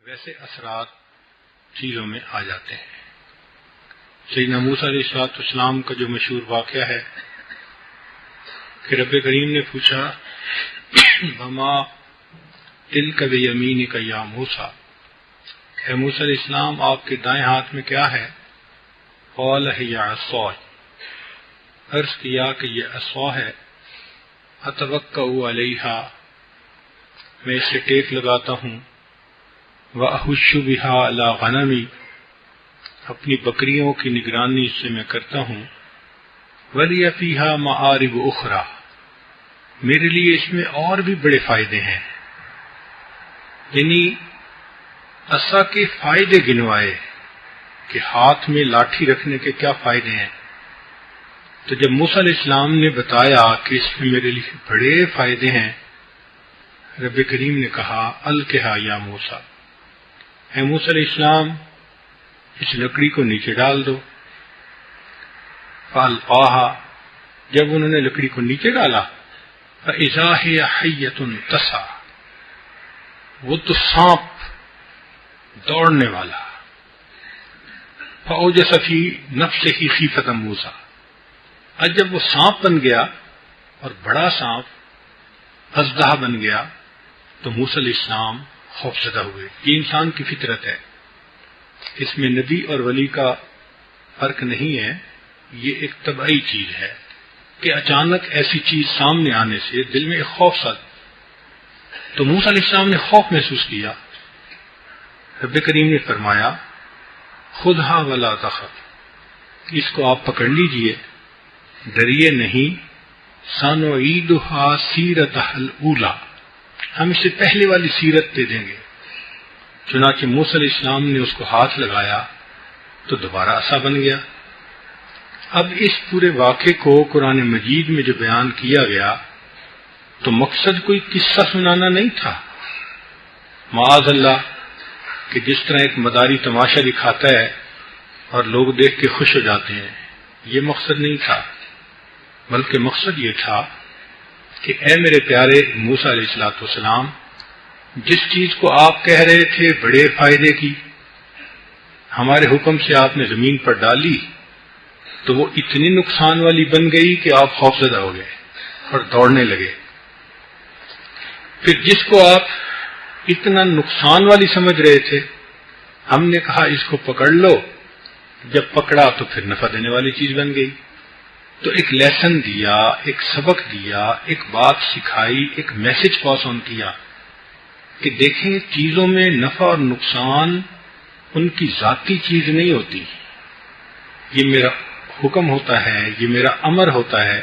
ویسے اثرات چیزوں میں آ جاتے ہیں۔ سیدنا موسیٰ علیہ السلام کا جو مشہور واقعہ ہے کہ رب کریم نے پوچھا وما تلک بیمینک یا موسیٰ، اے موسیٰ علیہ السلام آپ کے دائیں ہاتھ میں کیا ہے؟ قال ہی عصای، عرض کیا کہ یہ عصا ہے، اتوکأ علیہا، میں اس سے ٹیک لگاتا ہوں، وأحش بہا علی غنمی، اپنی بکریوں کی نگرانی اس سے میں کرتا ہوں، ولی فیہا معارب اخری، میرے لیے اس میں اور بھی بڑے فائدے ہیں۔ یعنی عصا کے فائدے گنوائے کہ ہاتھ میں لاٹھی رکھنے کے کیا فائدے ہیں۔ تو جب موسیٰ علیہ السلام نے بتایا کہ اس میں میرے لیے بڑے فائدے ہیں، رب کریم نے کہا القھا یا موسیٰ، اے موسیٰ علیہ السلام اس لکڑی کو نیچے ڈال دو۔ فالقاہا، جب انہوں نے لکڑی کو نیچے ڈالا، فاذا ہی حیۃ تسعی، وہ تو سانپ دوڑنے والا، فاوجس فی نفسہ خیفۃ موسیٰ، اب جب وہ سانپ بن گیا اور بڑا سانپ اژدہا بن گیا تو موسیٰ علیہ السلام خوفزدہ ہوئے۔ یہ انسان کی فطرت ہے، اس میں نبی اور ولی کا فرق نہیں ہے، یہ ایک طبعی چیز ہے کہ اچانک ایسی چیز سامنے آنے سے دل میں ایک خوف سا، تو موسیٰ علیہ السلام نے خوف محسوس کیا۔ رب کریم نے فرمایا خذھا ولا تخف، اس کو آپ پکڑ لیجئے، ڈریے نہیں، سنعیدھا سیرتھا الاولی، ہم اسے پہلے والی سیرت دے دیں گے۔ چنانچہ موسیٰ علیہ السلام نے اس کو ہاتھ لگایا تو دوبارہ عصا بن گیا۔ اب اس پورے واقعے کو قرآن مجید میں جو بیان کیا گیا تو مقصد کوئی قصہ سنانا نہیں تھا، معاذ اللہ کہ جس طرح ایک مداری تماشا دکھاتا ہے اور لوگ دیکھ کے خوش ہو جاتے ہیں، یہ مقصد نہیں تھا، بلکہ مقصد یہ تھا کہ اے میرے پیارے موسیٰ علیہ السلام، جس چیز کو آپ کہہ رہے تھے بڑے فائدے کی، ہمارے حکم سے آپ نے زمین پر ڈالی تو وہ اتنی نقصان والی بن گئی کہ آپ خوفزدہ ہو گئے اور دوڑنے لگے۔ پھر جس کو آپ اتنا نقصان والی سمجھ رہے تھے، ہم نے کہا اس کو پکڑ لو، جب پکڑا تو پھر نفع دینے والی چیز بن گئی۔ تو ایک لیسن دیا، ایک سبق دیا، ایک بات سکھائی، ایک میسج پاس آن کیا کہ دیکھیں چیزوں میں نفع اور نقصان ان کی ذاتی چیز نہیں ہوتی، یہ میرا حکم ہوتا ہے، یہ میرا امر ہوتا ہے،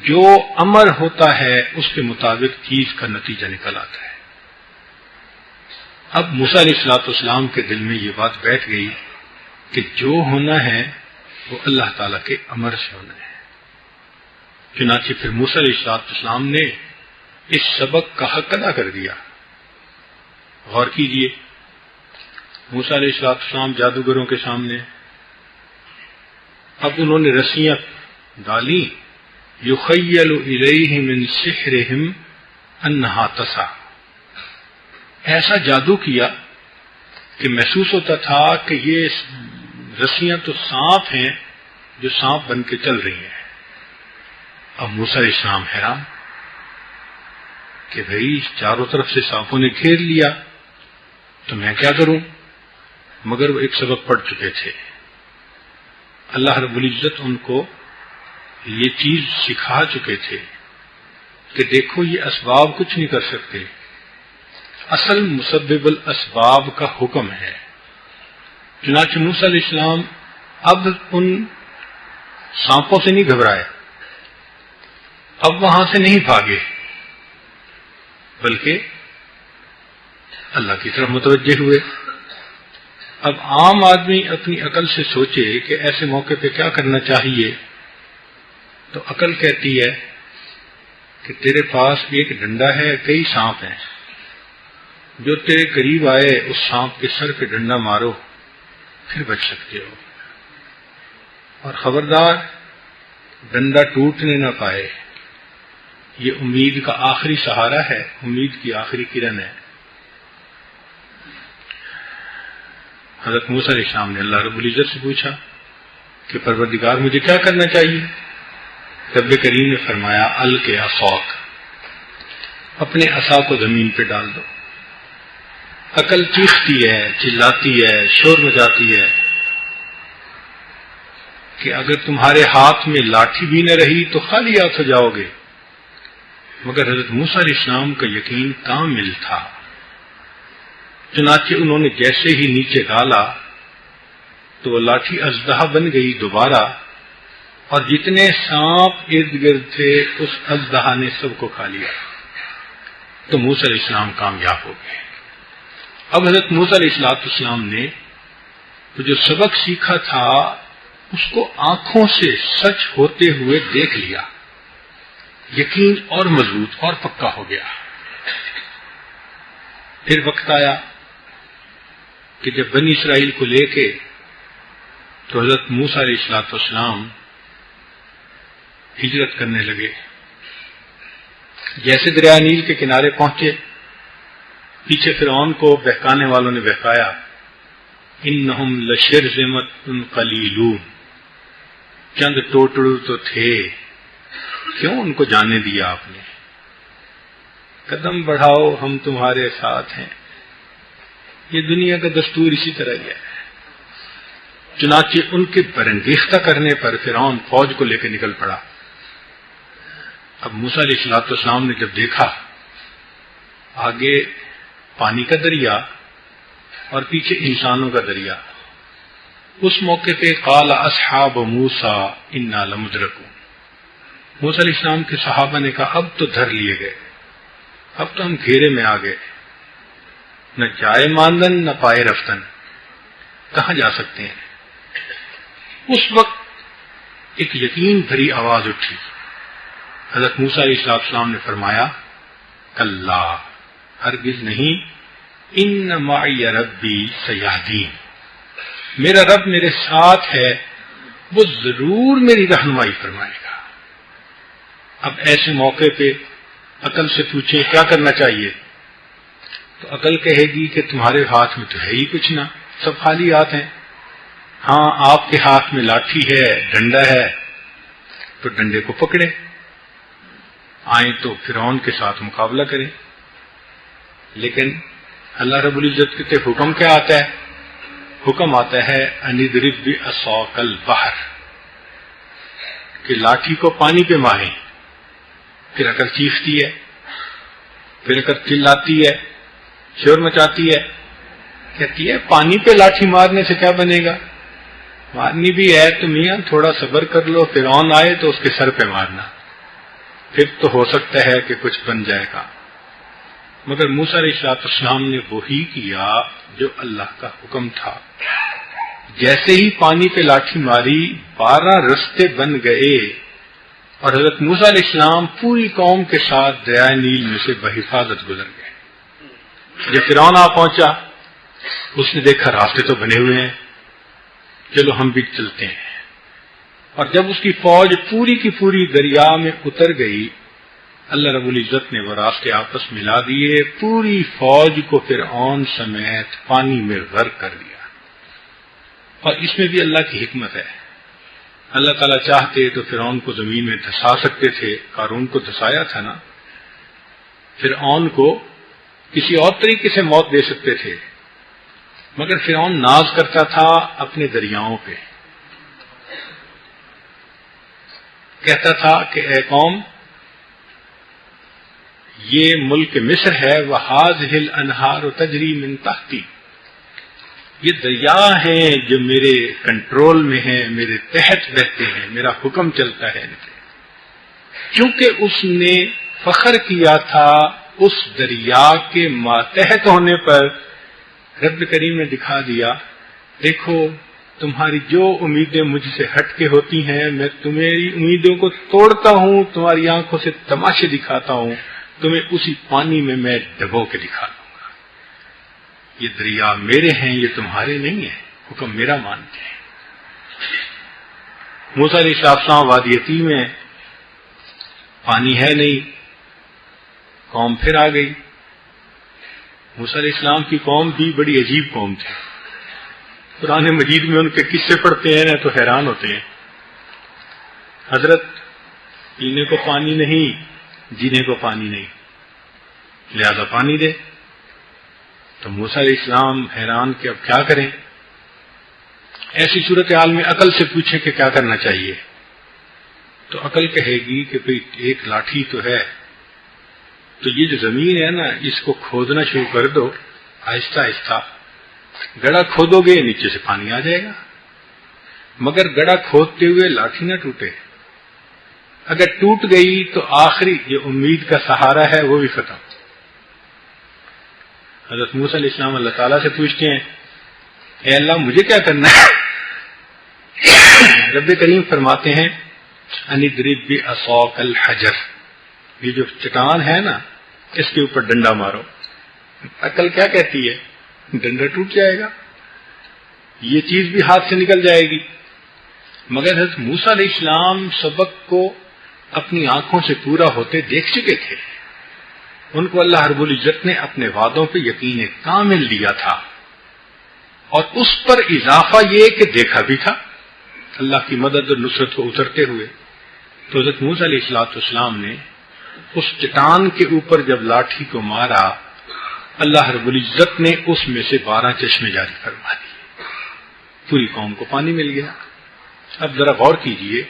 جو امر ہوتا ہے اس کے مطابق چیز کا نتیجہ نکل آتا ہے۔ اب موسیٰ علیہ السلام کے دل میں یہ بات بیٹھ گئی کہ جو ہونا ہے وہ اللہ تعالیٰ کے امر سے ہونا ہے۔ چنانچہ پھر موسیٰ علیہ السلام نے اس سبق کا حق ادا کر دیا۔ غور کیجئے، موسیٰ علیہ السلام جادوگروں کے سامنے، اب انہوں نے رسیاں ڈالی، یخیل الیہ من سحرہم انہا تسعی، ایسا جادو کیا کہ محسوس ہوتا تھا کہ یہ رسیاں تو سانپ ہیں جو سانپ بن کے چل رہی ہیں۔ اب موسیٰ علیہ السلام حیران کہ بھئی چاروں طرف سے سانپوں نے گھیر لیا تو میں کیا کروں، مگر وہ ایک سبق پڑھ چکے تھے۔ اللہ رب العزت ان کو یہ چیز سکھا چکے تھے کہ دیکھو یہ اسباب کچھ نہیں کر سکتے، اصل مسبب الاسباب کا حکم ہے۔ چنانچہ موسیٰ علیہ السلام اب ان سانپوں سے نہیں گھبرائے، اب وہاں سے نہیں بھاگے، بلکہ اللہ کی طرف متوجہ ہوئے۔ اب عام آدمی اپنی عقل سے سوچے کہ ایسے موقع پہ کیا کرنا چاہیے، تو عقل کہتی ہے کہ تیرے پاس ایک ڈنڈا ہے، کئی سانپ ہیں، جو تیرے قریب آئے اس سانپ کے سر پہ ڈنڈا مارو، پھر بچ سکتے ہو، اور خبردار ڈنڈا ٹوٹنے نہ پائے، یہ امید کا آخری سہارا ہے، امید کی آخری کرن ہے۔ حضرت موسیٰ علیہ السلام نے اللہ رب العزت سے پوچھا کہ پروردگار مجھے کیا کرنا چاہیے؟ رب کریم نے فرمایا القِ عصاک، اپنے عصا کو زمین پہ ڈال دو۔ عقل چیختی ہے، چلاتی ہے، شور مچاتی ہے کہ اگر تمہارے ہاتھ میں لاٹھی بھی نہ رہی تو خالی ہاتھ ہو جاؤ گے، مگر حضرت موسیٰ علیہ السلام کا یقین کامل تھا۔ چنانچہ انہوں نے جیسے ہی نیچے ڈالا تو وہ لاٹھی اژدہا بن گئی دوبارہ، اور جتنے سانپ ارد گرد تھے اس اژدہا نے سب کو کھا لیا، تو موسیٰ علیہ السلام کامیاب ہو گئے۔ اب حضرت موسیٰ علیہ السلام نے تو جو سبق سیکھا تھا اس کو آنکھوں سے سچ ہوتے ہوئے دیکھ لیا، یقین اور مضبوط اور پکا ہو گیا۔ پھر وقت آیا کہ جب بنی اسرائیل کو لے کے تو حضرت موسیٰ علیہ السلام ہجرت کرنے لگے۔ جیسے دریا نیل کے کنارے پہنچے، پیچھے فرعون کو بہکانے والوں نے بہکایا، انہم لشرذمۃ قلیلون، چند ٹوٹڑو تو تھے، کیوں ان کو جانے دیا آپ نے؟ قدم بڑھاؤ ہم تمہارے ساتھ ہیں۔ یہ دنیا کا دستور اسی طرح ہی ہے۔ چنانچہ ان کے برانگیختہ کرنے پر فرعون فوج کو لے کے نکل پڑا۔ اب موسیٰ علیہ السلام نے جب دیکھا آگے پانی کا دریا اور پیچھے انسانوں کا دریا، اس موقع پہ قال اصحاب موسیٰ انا لمدرکون، موسیٰ علیہ السلام کے صحابہ نے کہا اب تو دھر لیے گئے، اب تو ہم گھیرے میں آ گئے، نہ جائے ماندن نہ پائے رفتن، کہاں جا سکتے ہیں؟ اس وقت ایک یقین بھری آواز اٹھی۔ حضرت موسیٰ علیہ السلام نے فرمایا کلا، ہرگز نہیں، ان معی ربی سیہدین، میرا رب میرے ساتھ ہے، وہ ضرور میری رہنمائی فرمائے گا۔ اب ایسے موقع پہ عقل سے پوچھیں کیا کرنا چاہیے، تو عقل کہے گی کہ تمہارے ہاتھ میں تو ہے ہی کچھ نہ، سب خالی ہاتھ ہیں۔ ہاں آپ کے ہاتھ میں لاٹھی ہے، ڈنڈا ہے، تو ڈنڈے کو پکڑے، آئیں تو فرعون کے ساتھ مقابلہ کریں۔ لیکن اللہ رب العزت کے حکم کیا آتا ہے؟ حکم آتا ہے ان اضرب بعصاک البحر، کہ لاٹھی کو پانی پہ ماریں۔ پھر عقل چیختی ہے، پھر عقل چلاتی ہے، شور مچاتی ہے، کہتی ہے پانی پہ لاٹھی مارنے سے کیا بنے گا؟ مارنی بھی ہے تو میاں تھوڑا صبر کر لو، فرعون آئے تو اس کے سر پہ مارنا، پھر تو ہو سکتا ہے کہ کچھ بن جائے گا۔ مگر موسیٰ علیہ السلام نے وہی کیا جو اللہ کا حکم تھا۔ جیسے ہی پانی پہ لاٹھی ماری 12 رستے بن گئے، اور حضرت موسیٰ علیہ السلام پوری قوم کے ساتھ دریائے نیل میں سے بحفاظت گزر گئے۔ جب فرعون آ پہنچا، اس نے دیکھا راستے تو بنے ہوئے ہیں، چلو ہم بھی چلتے ہیں۔ اور جب اس کی فوج پوری کی پوری دریا میں اتر گئی، اللہ رب العزت نے وہ راستے آپس ملا دیے، پوری فوج کو فرعون سمیت پانی میں غرق کر دیا۔ اور اس میں بھی اللہ کی حکمت ہے، اللہ تعالیٰ چاہتے تو فرعون کو زمین میں دھسا سکتے تھے، قارون کو دھسایا تھا نا، فرعون کو کسی اور طریقے سے موت دے سکتے تھے، مگر فرعون ناز کرتا تھا اپنے دریاؤں پہ، کہتا تھا کہ اے قوم، یہ ملک مصر ہے، وَهَٰذِهِ الْأَنْهَارُ تَجْرِي مِن تَحْتِي، یہ دریا ہیں جو میرے کنٹرول میں ہیں، میرے تحت بہتے ہیں، میرا حکم چلتا ہے ان پہ۔ کیونکہ اس نے فخر کیا تھا اس دریا کے ماتحت ہونے پر، رب کریم نے دکھا دیا دیکھو تمہاری جو امیدیں مجھ سے ہٹ کے ہوتی ہیں، میں تمہاری امیدوں کو توڑتا ہوں، تمہاری آنکھوں سے تماشے دکھاتا ہوں، تمہیں اسی پانی میں میں ڈبو کے دکھا دوں گا۔ یہ دریا میرے ہیں، یہ تمہارے نہیں ہیں، حکم میرا مانتے ہیں۔ موسیٰ علیہ السلام وادی عتیق میں، پانی ہے نہیں، قوم پھر آ گئی۔ موسیٰ علیہ السلام کی قوم بھی بڑی عجیب قوم تھی۔ قرآن مجید میں ان کے قصے پڑھتے ہیں نا تو حیران ہوتے ہیں. حضرت پینے کو پانی نہیں، جینے کو پانی نہیں، لہذا پانی دے. تو موسیٰ علیہ السلام حیران کہ اب کیا کریں. ایسی صورتحال میں عقل سے پوچھیں کہ کیا کرنا چاہیے، تو عقل کہے گی کہ بھئی ایک لاٹھی تو ہے، تو یہ جو زمین ہے نا اس کو کھودنا شروع کر دو آہستہ آہستہ. گڑھا کھودو گے نیچے سے پانی آ جائے گا، مگر گڑھا کھودتے ہوئے لاٹھی نہ ٹوٹے. اگر ٹوٹ گئی تو آخری جو امید کا سہارا ہے وہ بھی ختم. حضرت موسیٰ علیہ السلام اللہ تعالیٰ سے پوچھتے ہیں اے اللہ مجھے کیا کرنا ہے. رب کریم فرماتے ہیں اندرب بعصاک الحجر، یہ جو چٹان ہے نا اس کے اوپر ڈنڈا مارو. عقل کیا کہتی ہے؟ ڈنڈا ٹوٹ جائے گا، یہ چیز بھی ہاتھ سے نکل جائے گی. مگر حضرت موسیٰ علیہ السلام سبق کو اپنی آنکھوں سے پورا ہوتے دیکھ چکے تھے. ان کو اللہ رب العزت نے اپنے وعدوں پہ یقین کامل دیا تھا، اور اس پر اضافہ یہ کہ دیکھا بھی تھا اللہ کی مدد اور نصرت کو اترتے ہوئے. تو حضرت موسیٰ علیہ السلام نے اس چٹان کے اوپر جب لاٹھی کو مارا، اللہ رب العزت نے اس میں سے 12 چشمے جاری فرما دیے، پوری قوم کو پانی مل گیا. اب ذرا غور کیجئے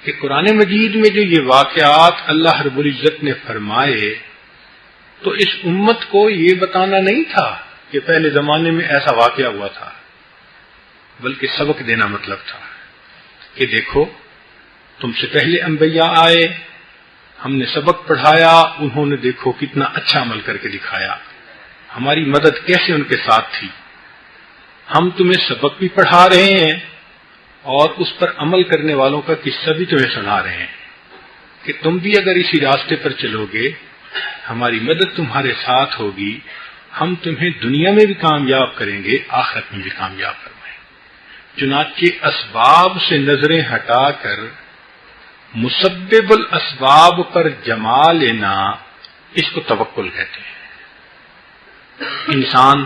کہ قرآن مجید میں جو یہ واقعات اللہ رب العزت نے فرمائے تو اس امت کو یہ بتانا نہیں تھا کہ پہلے زمانے میں ایسا واقعہ ہوا تھا، بلکہ سبق دینا مطلب تھا کہ دیکھو تم سے پہلے انبیاء آئے، ہم نے سبق پڑھایا، انہوں نے دیکھو کتنا اچھا عمل کر کے دکھایا، ہماری مدد کیسے ان کے ساتھ تھی. ہم تمہیں سبق بھی پڑھا رہے ہیں اور اس پر عمل کرنے والوں کا قصہ بھی تمہیں سنا رہے ہیں کہ تم بھی اگر اسی راستے پر چلو گے ہماری مدد تمہارے ساتھ ہوگی، ہم تمہیں دنیا میں بھی کامیاب کریں گے، آخرت میں بھی کامیاب فرمائیں. چنانچہ اسباب سے نظریں ہٹا کر مسبب الاسباب پر جما لینا، اس کو توکل کہتے ہیں. انسان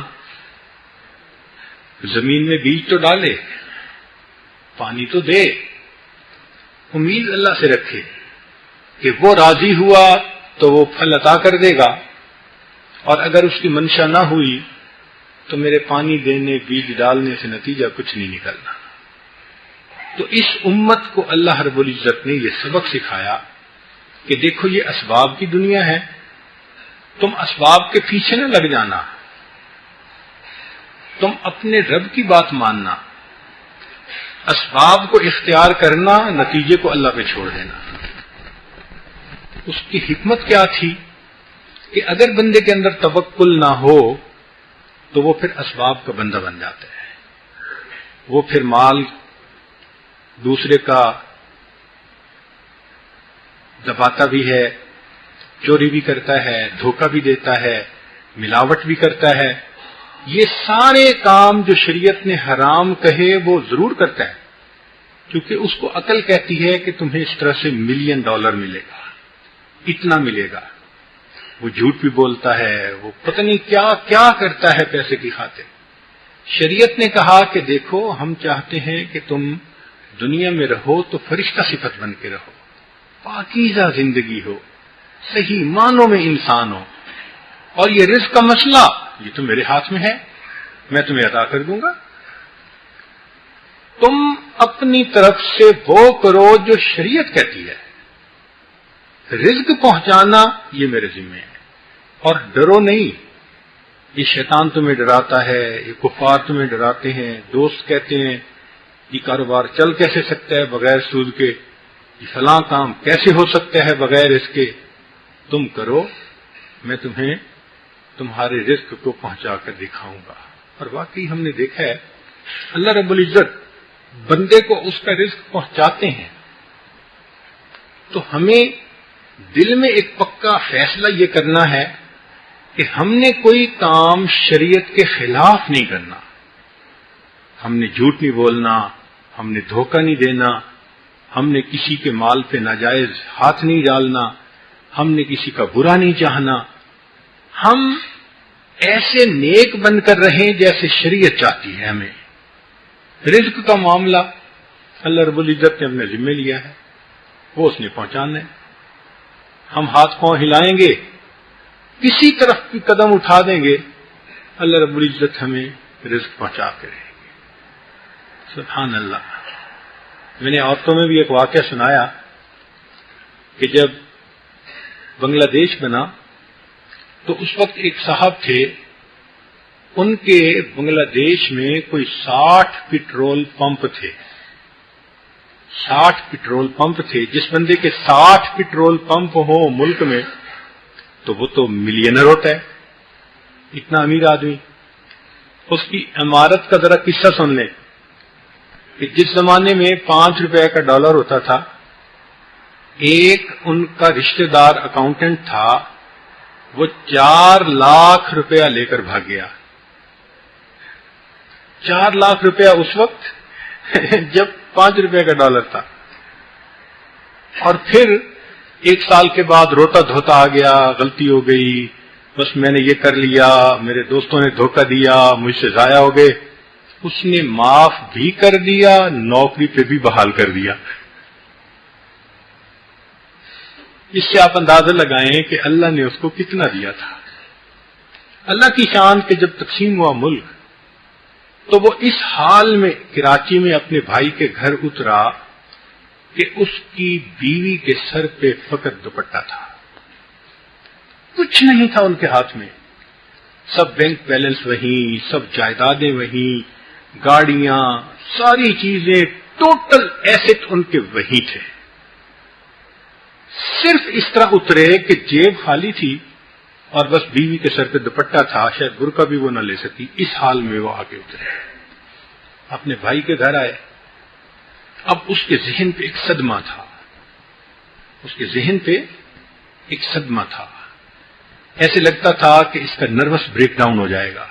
زمین میں بیج تو ڈالے، پانی تو دے، امید اللہ سے رکھے کہ وہ راضی ہوا تو وہ پھل عطا کر دے گا، اور اگر اس کی منشا نہ ہوئی تو میرے پانی دینے بیج ڈالنے سے نتیجہ کچھ نہیں نکلنا. تو اس امت کو اللہ رب العزت نے یہ سبق سکھایا کہ دیکھو یہ اسباب کی دنیا ہے، تم اسباب کے پیچھے نہ لگ جانا، تم اپنے رب کی بات ماننا، اسباب کو اختیار کرنا، نتیجے کو اللہ پہ چھوڑ دینا. اس کی حکمت کیا تھی کہ اگر بندے کے اندر توکل نہ ہو تو وہ پھر اسباب کا بندہ بن جاتا ہے، وہ پھر مال دوسرے کا دباتا بھی ہے، چوری بھی کرتا ہے، دھوکہ بھی دیتا ہے، ملاوٹ بھی کرتا ہے. یہ سارے کام جو شریعت نے حرام کہے وہ ضرور کرتا ہے، کیونکہ اس کو عقل کہتی ہے کہ تمہیں اس طرح سے $1 ملین ملے گا، اتنا ملے گا. وہ جھوٹ بھی بولتا ہے، وہ پتہ نہیں کیا کیا کرتا ہے پیسے کی خاطر. شریعت نے کہا کہ دیکھو ہم چاہتے ہیں کہ تم دنیا میں رہو تو فرشتہ صفت بن کے رہو، پاکیزہ زندگی ہو، صحیح معنوں میں انسان ہو، اور یہ رزق کا مسئلہ یہ تو میرے ہاتھ میں ہے، میں تمہیں عطا کر دوں گا. تم اپنی طرف سے وہ کرو جو شریعت کہتی ہے، رزق پہنچانا یہ میرے ذمہ ہے. اور ڈرو نہیں، یہ شیطان تمہیں ڈراتا ہے، یہ کفار تمہیں ڈراتے ہیں، دوست کہتے ہیں یہ کاروبار چل کیسے سکتا ہے بغیر سود کے، یہ فلاں کام کیسے ہو سکتا ہے بغیر اس کے. تم کرو، میں تمہیں تمہارے رزق کو پہنچا کر دکھاؤں گا. اور واقعی ہم نے دیکھا ہے اللہ رب العزت بندے کو اس کا رزق پہنچاتے ہیں. تو ہمیں دل میں ایک پکا فیصلہ یہ کرنا ہے کہ ہم نے کوئی کام شریعت کے خلاف نہیں کرنا، ہم نے جھوٹ نہیں بولنا، ہم نے دھوکہ نہیں دینا، ہم نے کسی کے مال پہ ناجائز ہاتھ نہیں ڈالنا، ہم نے کسی کا برا نہیں چاہنا. ہم ایسے نیک بن کر رہیں جیسے شریعت چاہتی ہے ہمیں. رزق کا معاملہ اللہ رب العزت نے اپنے ذمے لیا ہے، وہ اس نے پہنچانا ہے. ہم ہاتھ پاؤں ہلائیں گے، کسی طرف بھی قدم اٹھا دیں گے، اللہ رب العزت ہمیں رزق پہنچا کے رہے گے. سبحان اللہ. میں نے عورتوں میں بھی ایک واقعہ سنایا کہ جب بنگلہ دیش بنا تو اس وقت ایک صاحب تھے، ان کے بنگلہ دیش میں کوئی 60 پیٹرول پمپ تھے. 60 پیٹرول پمپ تھے. جس بندے کے 60 پیٹرول پمپ ہو ملک میں تو وہ تو ملینر ہوتا ہے، اتنا امیر آدمی. اس کی عمارت کا ذرا قصہ سن لیں کہ جس زمانے میں 5 روپے کا ڈالر ہوتا تھا، ایک ان کا رشتہ دار اکاؤنٹنٹ تھا، وہ 4 لاکھ روپیہ لے کر بھاگ گیا. 4 لاکھ روپیہ اس وقت جب 5 روپے کا ڈالر تھا. اور پھر 1 سال کے بعد روتا دھوتا آ گیا، غلطی ہو گئی، بس میں نے یہ کر لیا، میرے دوستوں نے دھوکہ دیا، مجھ سے ضائع ہو گئے. اس نے معاف بھی کر دیا، نوکری پہ بھی بحال کر دیا. اس سے آپ اندازہ لگائیں کہ اللہ نے اس کو کتنا دیا تھا. اللہ کی شان کہ جب تقسیم ہوا ملک تو وہ اس حال میں کراچی میں اپنے بھائی کے گھر اترا کہ اس کی بیوی کے سر پہ فقط دوپٹہ تھا، کچھ نہیں تھا ان کے ہاتھ میں. سب بینک بیلنس وہیں، سب جائیدادیں وہیں، گاڑیاں، ساری چیزیں، ٹوٹل ایسٹ ان کے وہیں تھے. صرف اس طرح اترے کہ جیب خالی تھی اور بس بیوی کے سر پہ دوپٹہ تھا، شاید برقع بھی وہ نہ لے سکی. اس حال میں وہ آگے اترے، اپنے بھائی کے گھر آئے. اب اس کے ذہن پہ ایک صدمہ تھا، اس کے ذہن پہ ایک صدمہ تھا. ایسے لگتا تھا کہ اس کا نروس بریک ڈاؤن ہو جائے گا.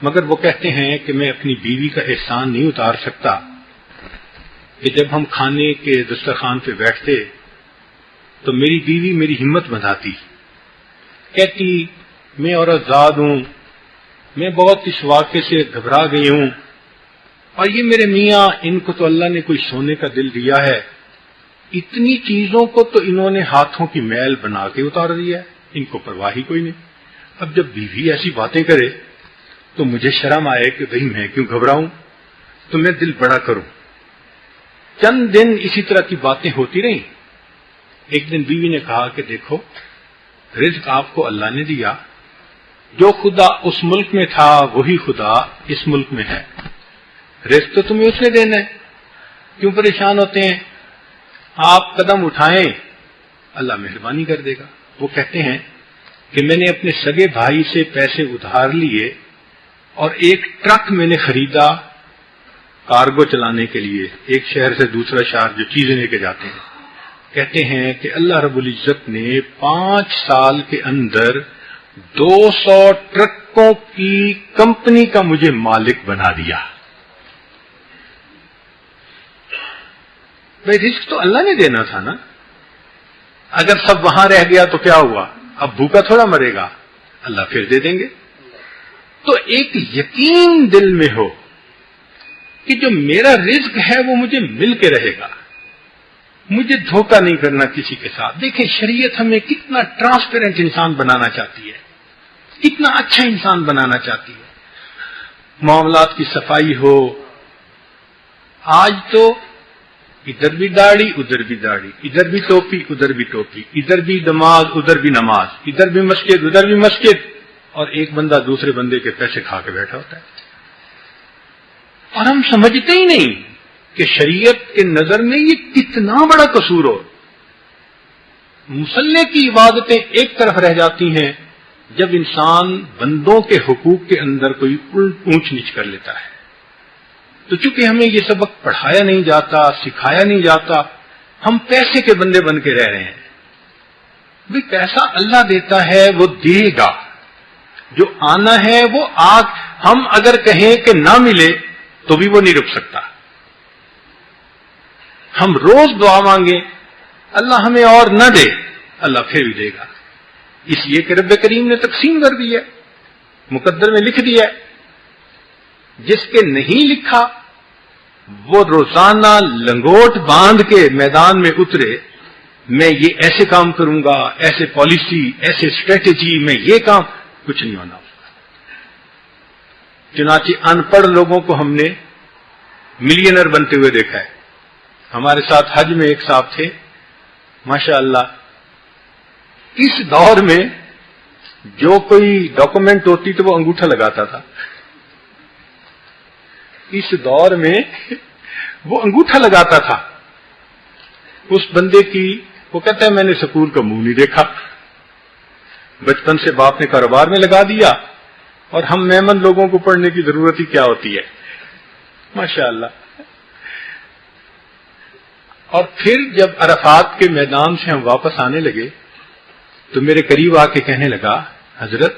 مگر وہ کہتے ہیں کہ میں اپنی بیوی کا احسان نہیں اتار سکتا کہ جب ہم کھانے کے دسترخوان پہ بیٹھتے تو میری بیوی میری ہمت بندھاتی، کہتی میں عورت زاد ہوں، میں بہت اس واقعے سے گھبرا گئی ہوں، اور یہ میرے میاں، ان کو تو اللہ نے کوئی سونے کا دل دیا ہے، اتنی چیزوں کو تو انہوں نے ہاتھوں کی میل بنا کے اتار دیا ہے، ان کو پرواہ ہی کوئی نہیں. اب جب بیوی ایسی باتیں کرے تو مجھے شرم آئے کہ بھئی میں کیوں گھبراؤں، تو میں دل بڑا کروں. چند دن اسی طرح کی باتیں ہوتی رہیں. ایک دن بیوی نے کہا کہ دیکھو، رزق آپ کو اللہ نے دیا، جو خدا اس ملک میں تھا وہی خدا اس ملک میں ہے. رزق تو تمہیں اس نے دینا ہے، کیوں پریشان ہوتے ہیں؟ آپ قدم اٹھائیں، اللہ مہربانی کر دے گا. وہ کہتے ہیں کہ میں نے اپنے سگے بھائی سے پیسے ادھار لیے اور ایک ٹرک میں نے خریدا کارگو چلانے کے لیے، ایک شہر سے دوسرا شہر جو چیزیں لے کے جاتے ہیں. کہتے ہیں کہ اللہ رب العزت نے 5 سال کے اندر 200 ٹرکوں کی کمپنی کا مجھے مالک بنا دیا. بھائی رزق تو اللہ نے دینا تھا نا. اگر سب وہاں رہ گیا تو کیا ہوا؟ اب بھوکا تھوڑا مرے گا، اللہ پھر دے دیں گے. تو ایک یقین دل میں ہو کہ جو میرا رزق ہے وہ مجھے مل کے رہے گا، مجھے دھوکہ نہیں کرنا کسی کے ساتھ. دیکھیں شریعت ہمیں کتنا ٹرانسپیرنٹ انسان بنانا چاہتی ہے، کتنا اچھا انسان بنانا چاہتی ہے. معاملات کی صفائی ہو. آج تو ادھر بھی داڑھی ادھر بھی داڑھی، ادھر بھی ٹوپی ادھر بھی ٹوپی، ادھر بھی نماز ادھر بھی نماز، ادھر بھی مسجد ادھر بھی مسجد، اور ایک بندہ دوسرے بندے کے پیسے کھا کے بیٹھا ہوتا ہے. اور ہم سمجھتے ہی نہیں کہ شریعت کے نظر میں یہ کتنا بڑا قصور ہو. مصلی کی عبادتیں ایک طرف رہ جاتی ہیں جب انسان بندوں کے حقوق کے اندر کوئی اونچ نیچ کر لیتا ہے. تو چونکہ ہمیں یہ سبق پڑھایا نہیں جاتا، سکھایا نہیں جاتا، ہم پیسے کے بندے بن کے رہ رہے ہیں. بھی پیسہ اللہ دیتا ہے، وہ دے گا، جو آنا ہے وہ ہم اگر کہیں کہ نہ ملے تو بھی وہ نہیں رک سکتا. ہم روز دعا مانگیں اللہ ہمیں اور نہ دے، اللہ پھر بھی دے گا، اس لیے کہ رب کریم نے تقسیم کر دی ہے، مقدر میں لکھ دیا ہے. جس کے نہیں لکھا وہ روزانہ لنگوٹ باندھ کے میدان میں اترے، میں یہ ایسے کام کروں گا، ایسے پالیسی، ایسے اسٹریٹجی، میں یہ کام، کچھ نہیں ہونا. چنانچہ ان پڑھ لوگوں کو ہم نے ملینر بنتے ہوئے دیکھا ہے. ہمارے ساتھ حج میں ایک صاحب تھے، ماشاء اللہ، اس دور میں جو کوئی ڈاکومنٹ ہوتی تو وہ انگوٹھا لگاتا تھا. اس دور میں وہ انگوٹھا لگاتا تھا. اس بندے کی، وہ کہتا ہے میں نے سکول کا منہ نہیں دیکھا، بچپن سے باپ نے کاروبار میں لگا دیا، اور ہم میمن لوگوں کو پڑھنے کی ضرورت ہی کیا ہوتی ہے، ماشاء اللہ. اور پھر جب عرفات کے میدان سے ہم واپس آنے لگے تو میرے قریب آ کے کہنے لگا، حضرت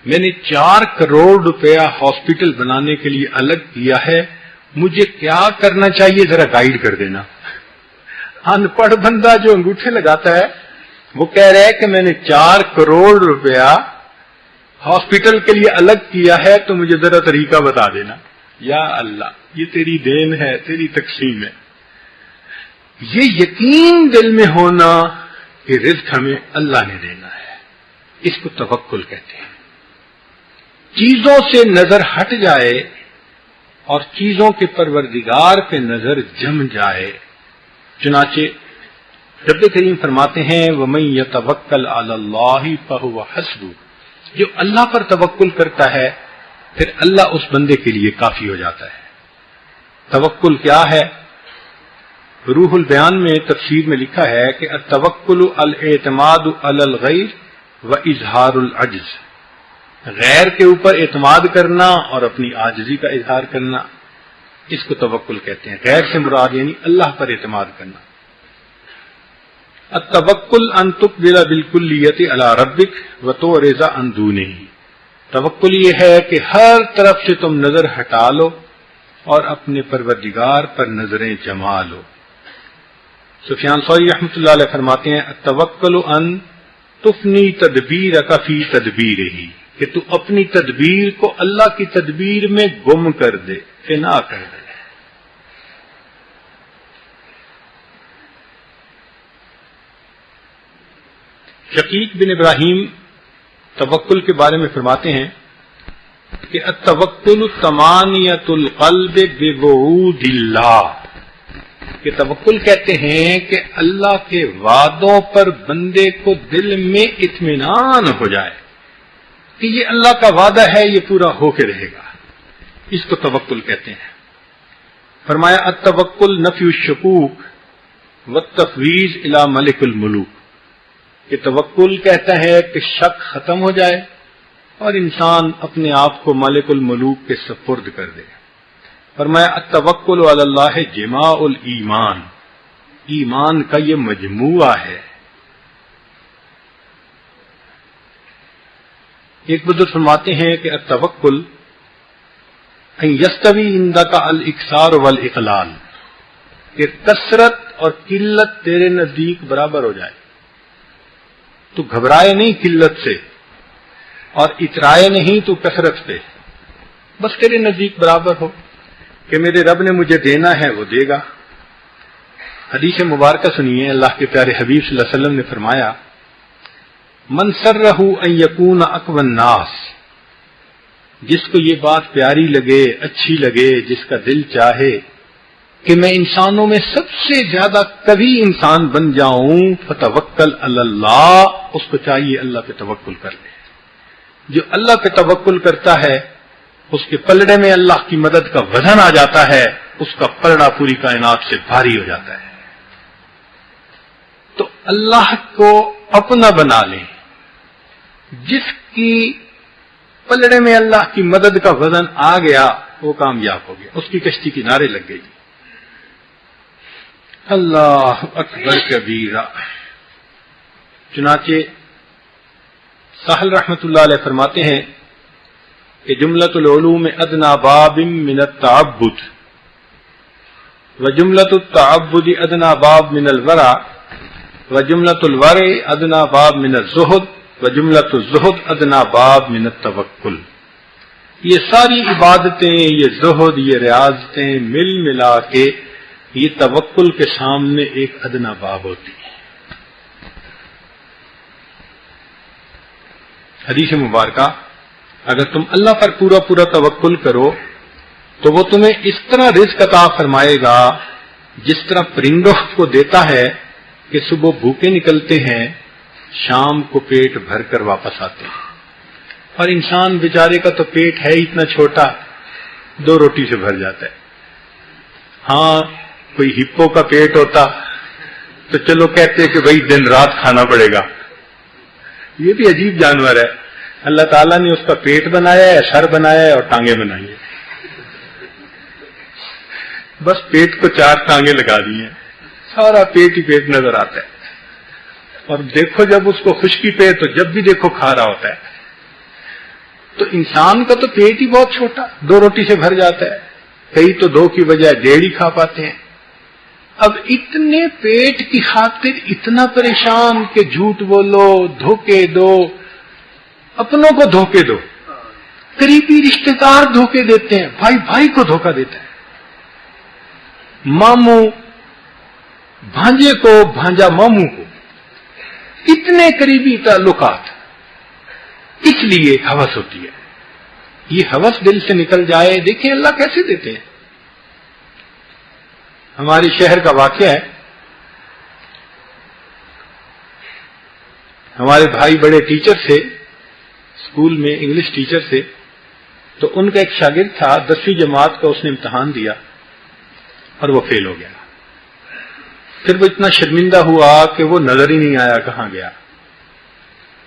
میں نے 4 کروڑ روپیہ ہاسپٹل بنانے کے لیے الگ کیا ہے، مجھے کیا کرنا چاہیے ذرا گائیڈ کر دینا. ان پڑھ بندہ جو انگوٹھے لگاتا ہے وہ کہہ رہا ہے کہ میں نے 4 کروڑ روپیہ ہاسپٹل کے لیے الگ کیا ہے تو مجھے ذرا طریقہ بتا دینا. یا اللہ، یہ تیری دین ہے، تیری تقسیم ہے. یہ یقین دل میں ہونا کہ رزق ہمیں اللہ نے دینا ہے، اس کو توکل کہتے ہیں. چیزوں سے نظر ہٹ جائے اور چیزوں کے پروردگار پہ نظر جم جائے. چنانچہ رب کریم فرماتے ہیں وَمَن يَتَوَكَّلْ عَلَى اللَّهِ فَهُوَ حَسْبُهُ، جو اللہ پر توکل کرتا ہے پھر اللہ اس بندے کے لیے کافی ہو جاتا ہے. توکل کیا ہے؟ روح البیان میں تفسیر میں لکھا ہے کہ التوکل الاعتماد علی الغیر واظہار العجز، غیر کے اوپر اعتماد کرنا اور اپنی عاجزی کا اظہار کرنا، اس کو توکل کہتے ہیں. غیر سے مراد یعنی اللہ پر اعتماد کرنا. التوکل ان تقبل بالکلیت علی ربک وتعرض عن دونہ، توکل یہ ہے کہ ہر طرف سے تم نظر ہٹا لو اور اپنے پروردگار پر نظریں جما لو. سفیان ثوری رحمۃ اللہ علیہ فرماتے ہیں التوکل ان تفنی تدبیرک فی تدبیرہ، کہ تو اپنی تدبیر کو اللہ کی تدبیر میں گم کر دے، فنا کر دے. شقیق بن ابراہیم توکل کے بارے میں فرماتے ہیں کہ التوکل طمانیۃ القلب بوعود اللہ، کہ توکل کہتے ہیں کہ اللہ کے وعدوں پر بندے کو دل میں اطمینان ہو جائے کہ یہ اللہ کا وعدہ ہے، یہ پورا ہو کے رہے گا، اس کو توکل کہتے ہیں. فرمایا التوکل نفی الشکوک والتفویض الی ملک الملوک، کہ توکل کہتا ہے کہ شک ختم ہو جائے اور انسان اپنے آپ کو مالک الملوک کے سپرد کر دے. فرمایا التوکل علی اللہ جماع الایمان، ایمان کا یہ مجموعہ ہے. ایک بزرگ فرماتے ہیں کہ التوکل ان یستوی عندک الاکثار والاقلال، کہ کثرت اور قلت تیرے نزدیک برابر ہو جائے، تو گھبرائے نہیں قلت سے اور اترائے نہیں تو کثرت پہ، بس تیرے نزدیک برابر ہو کہ میرے رب نے مجھے دینا ہے وہ دے گا. حدیث مبارکہ سنیے، اللہ کے پیارے حبیب صلی اللہ علیہ وسلم نے فرمایا من سرہ ان یکون اقوی الناس، جس کو یہ بات پیاری لگے، اچھی لگے، جس کا دل چاہے کہ میں انسانوں میں سب سے زیادہ قوی انسان بن جاؤں، فتوکل علی اللہ، اس کو چاہیے اللہ پہ توکل کر لے. جو اللہ پہ توکل کرتا ہے اس کے پلڑے میں اللہ کی مدد کا وزن آ جاتا ہے، اس کا پلڑا پوری کائنات سے بھاری ہو جاتا ہے. تو اللہ کو اپنا بنا لیں، جس کی پلڑے میں اللہ کی مدد کا وزن آ گیا وہ کامیاب ہو گیا، اس کی کشتی کنارے لگ گئی. اللہ اکبر کبیرہ. چنانچہ ساحل رحمت اللہ علیہ فرماتے ہیں کہ جملۃ العلوم ادنی باب من التعبد وجملۃ التعبد ادنی باب من الورع وجملۃ الورع ادنی باب من الزہد وجملۃ الزہد ادنی باب من التوکل. یہ ساری عبادتیں، یہ زہد، یہ ریاضتیں مل ملا کے یہ توکل کے سامنے ایک ادنا باب ہوتی ہے۔ حدیث مبارکہ، اگر تم اللہ پر پورا پورا توکل کرو تو وہ تمہیں اس طرح رزق عطا فرمائے گا جس طرح پرندوں کو دیتا ہے کہ صبح بھوکے نکلتے ہیں، شام کو پیٹ بھر کر واپس آتے ہیں۔ اور انسان بیچارے کا تو پیٹ ہے اتنا چھوٹا، 2 روٹی سے بھر جاتا ہے۔ ہاں کوئی ہپو کا پیٹ ہوتا تو چلو کہتے کہ بھائی دن رات کھانا پڑے گا۔ یہ بھی عجیب جانور ہے، اللہ تعالیٰ نے اس کا پیٹ بنایا ہے، سر بنایا ہے اور ٹانگیں بنائی ہیں، بس پیٹ کو 4 ٹانگیں لگا دی ہیں، سارا پیٹ ہی پیٹ نظر آتا ہے۔ اور دیکھو جب اس کو خشکی پہ تو جب بھی دیکھو کھا رہا ہوتا ہے۔ تو انسان کا تو پیٹ ہی بہت چھوٹا، 2 روٹی سے بھر جاتا ہے، کئی تو 2 کی بجائے 1.5 ہی کھا پاتے ہیں۔ اب اتنے پیٹ کی خاطر اتنا پریشان کہ جھوٹ بولو، دھوکے دو، اپنوں کو دھوکے دو، قریبی رشتہ دار دھوکے دیتے ہیں، بھائی بھائی کو دھوکا دیتا ہے، ماموں بھانجے کو، بھانجا ماموں کو، اتنے قریبی تعلقات۔ اس لیے ہوس ہوتی ہے، یہ ہوس دل سے نکل جائے، دیکھیں اللہ کیسے دیتے ہیں۔ ہمارے شہر کا واقعہ ہے، ہمارے بھائی بڑے ٹیچر تھے اسکول میں، انگلش ٹیچر تھے، تو ان کا ایک شاگرد تھا 10ویں جماعت کا، اس نے امتحان دیا اور وہ فیل ہو گیا۔ پھر وہ اتنا شرمندہ ہوا کہ وہ نظر ہی نہیں آیا کہاں گیا۔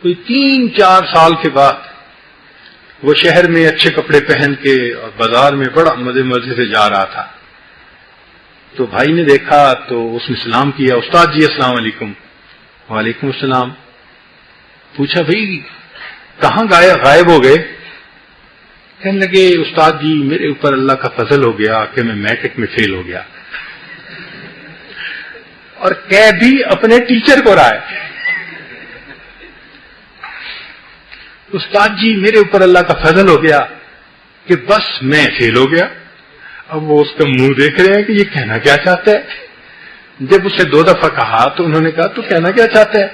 کوئی 3-4 سال کے بعد وہ شہر میں اچھے کپڑے پہن کے اور بازار میں بڑا مزے سے جا رہا تھا، تو بھائی نے دیکھا تو اس نے سلام کیا، استاد جی السلام علیکم۔ وعلیکم السلام۔ پوچھا بھائی کہاں غائب ہو گئے؟ کہنے لگے استاد جی میرے اوپر اللہ کا فضل ہو گیا کہ میں میٹرک میں فیل ہو گیا، اور کہہ بھی اپنے ٹیچر کو رہا ہے، استاد جی میرے اوپر اللہ کا فضل ہو گیا کہ بس میں فیل ہو گیا۔ اب وہ اس کا منہ دیکھ رہے ہیں کہ یہ کہنا کیا چاہتا ہے۔ جب اسے 2 دفعہ کہا تو انہوں نے کہا تو کہنا کیا چاہتا ہے؟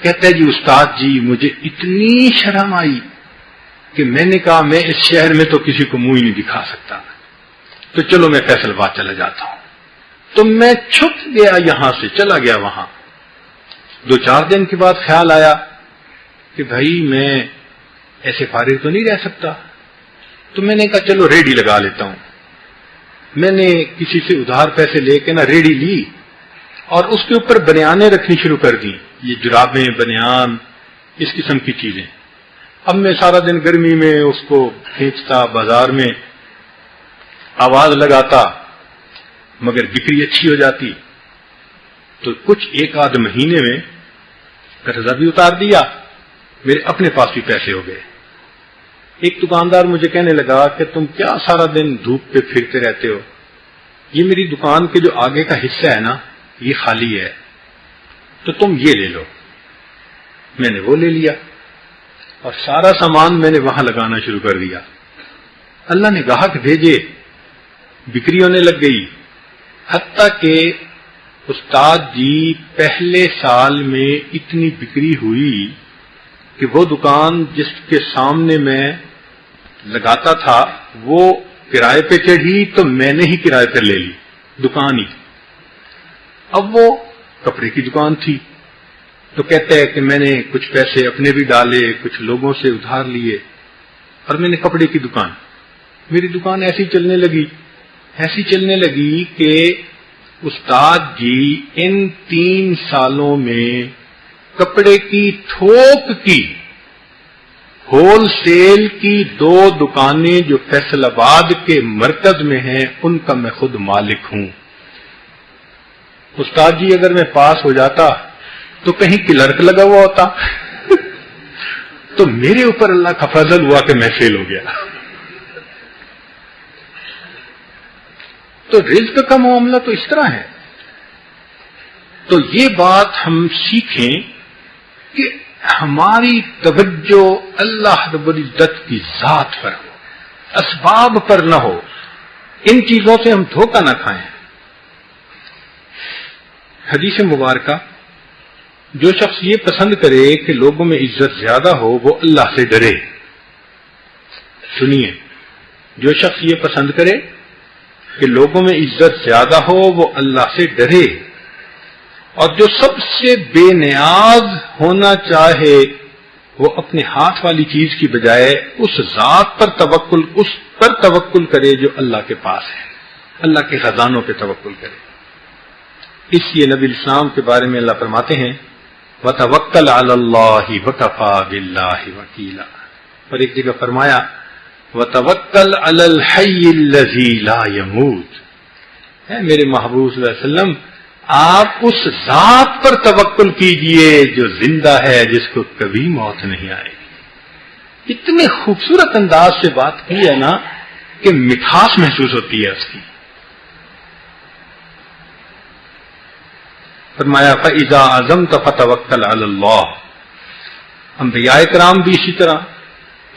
کہتا ہے جی استاد جی مجھے اتنی شرم آئی کہ میں نے کہا میں اس شہر میں تو کسی کو منہ ہی نہیں دکھا سکتا، تو چلو میں فیصل آباد چلا جاتا ہوں۔ تو میں چھپ گیا، یہاں سے چلا گیا وہاں۔ 2-4 دن کے بعد خیال آیا کہ بھائی میں ایسے فارغ تو نہیں رہ سکتا، تو میں نے کہا چلو ریڈی لگا لیتا ہوں۔ میں نے کسی سے ادھار پیسے لے کے ریڈی لی اور اس کے اوپر بنیانیں رکھنی شروع کر دی، یہ جرابیں، بنیان، اس قسم کی چیزیں۔ اب میں سارا دن گرمی میں اس کو کھینچتا، بازار میں آواز لگاتا، مگر بکری اچھی ہو جاتی۔ تو کچھ 1-8 مہینے میں قرضہ بھی اتار دیا، میرے اپنے پاس بھی پیسے ہو گئے۔ ایک دکاندار مجھے کہنے لگا کہ تم کیا سارا دن دھوپ پہ پھرتے رہتے ہو، یہ میری دکان کے جو آگے کا حصہ ہے نا یہ خالی ہے، تو تم یہ لے لو۔ میں نے وہ لے لیا اور سارا سامان میں نے وہاں لگانا شروع کر دیا۔ اللہ نے گاہک بھیجے، بکری ہونے لگ گئی، حتیٰ کہ استاد جی پہلے سال میں اتنی بکری ہوئی کہ وہ دکان جس کے سامنے میں لگاتا تھا وہ کرائے پہ چڑھی تو میں نے ہی کرائے پہ لے لی دکان ہی۔ اب وہ کپڑے کی دکان تھی، تو کہتے ہیں کہ میں نے کچھ پیسے اپنے بھی ڈالے، کچھ لوگوں سے ادھار لیے، اور میں نے کپڑے کی دکان، میری دکان ایسی چلنے لگی کہ استاد جی ان 3 سالوں میں کپڑے کی تھوک کی ہول سیل کی 2 دکانیں جو فیصل آباد کے مرکز میں ہیں ان کا میں خود مالک ہوں۔ استاد جی اگر میں پاس ہو جاتا تو کہیں کلرک لگا ہوا ہوتا، تو میرے اوپر اللہ کا فضل ہوا کہ میں فیل ہو گیا۔ تو رزق کا معاملہ تو اس طرح ہے۔ تو یہ بات ہم سیکھیں کہ ہماری توجہ اللہ رب العزت کی ذات پر ہو، اسباب پر نہ ہو، ان چیزوں سے ہم دھوکہ نہ کھائیں۔ حدیث مبارکہ، جو شخص یہ پسند کرے کہ لوگوں میں عزت زیادہ ہو وہ اللہ سے ڈرے۔ سنیے، جو شخص یہ پسند کرے کہ لوگوں میں عزت زیادہ ہو وہ اللہ سے ڈرے، اور جو سب سے بے نیاز ہونا چاہے وہ اپنے ہاتھ والی چیز کی بجائے اس ذات پر توکل کرے جو اللہ کے پاس ہے، اللہ کے خزانوں پہ توکل کرے۔ اس لیے نبی الاسلام کے بارے میں اللہ فرماتے ہیں وَتَوَكَّلْ عَلَى اللَّهِ وَكَفَى بِاللَّهِ وَكِيلًا، اور ایک جگہ فرمایا وَتَوَكَّلْ عَلَى الْحَيِّ الَّذِي لَا يَمُوتُ، ہے میرے محبوب صلی اللہ علیہ وسلم آپ اس ذات پر توکل کیجئے جو زندہ ہے، جس کو کبھی موت نہیں آئے گی۔ اتنے خوبصورت انداز سے بات کی ہے نا کہ مٹھاس محسوس ہوتی ہے اس کی۔ فرمایا فَإِذَا عَزَمْتَ فَتَوَكَّلْ عَلَى اللَّهِ، انبیاء کرام بھی اسی طرح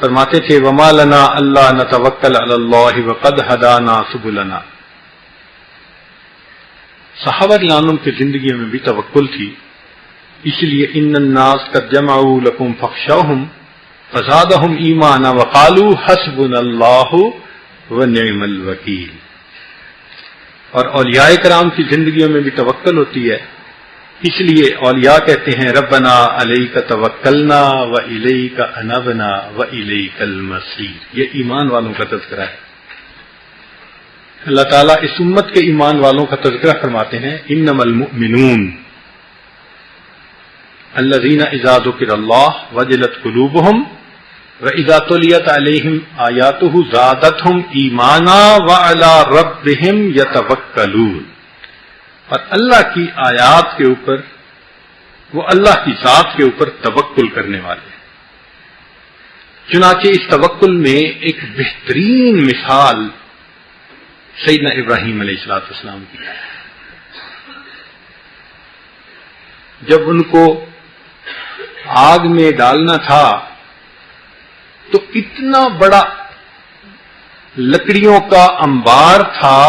فرماتے تھے وَمَا لَنَا أَلَّا نَتَوَكَّلَ عَلَى اللَّهِ وَقَدْ هَدَانَا سُبُلَنَا۔ صحابہ رضوان کی زندگی میں بھی توکل تھی، اس لیے ان الناس قد جمعوا لكم فاخشوهم فزادهم ایمانا وقالوا حسبنا اللہ ونعم الوکیل۔ اور اولیاء کرام کی زندگیوں میں بھی توکل ہوتی ہے، اس لیے اولیاء کہتے ہیں ربنا علیک توکلنا والیک انبنا والیک المصیر۔ یہ ایمان والوں کا تذکرہ ہے۔ اللہ تعالیٰ اس امت کے ایمان والوں کا تذکرہ فرماتے ہیں انما المؤمنون الذین اذا ذکر اللہ وجلت قلوبہم وَإِذَا تُلِيَتْ عَلَيْهِمْ آيَاتُهُ زَادَتْهُمْ إِيمَانًا وَعَلَىٰ رَبِّهِمْ يَتَوَكَّلُونَ، اور اللہ کی آیات کے اوپر، وہ اللہ کی ذات کے اوپر توکل کرنے والے ہیں۔ چنانچہ اس توکل میں ایک بہترین مثال سیدنا ابراہیم علیہ السلام کی ہے۔ جب ان کو آگ میں ڈالنا تھا تو اتنا بڑا لکڑیوں کا انبار تھا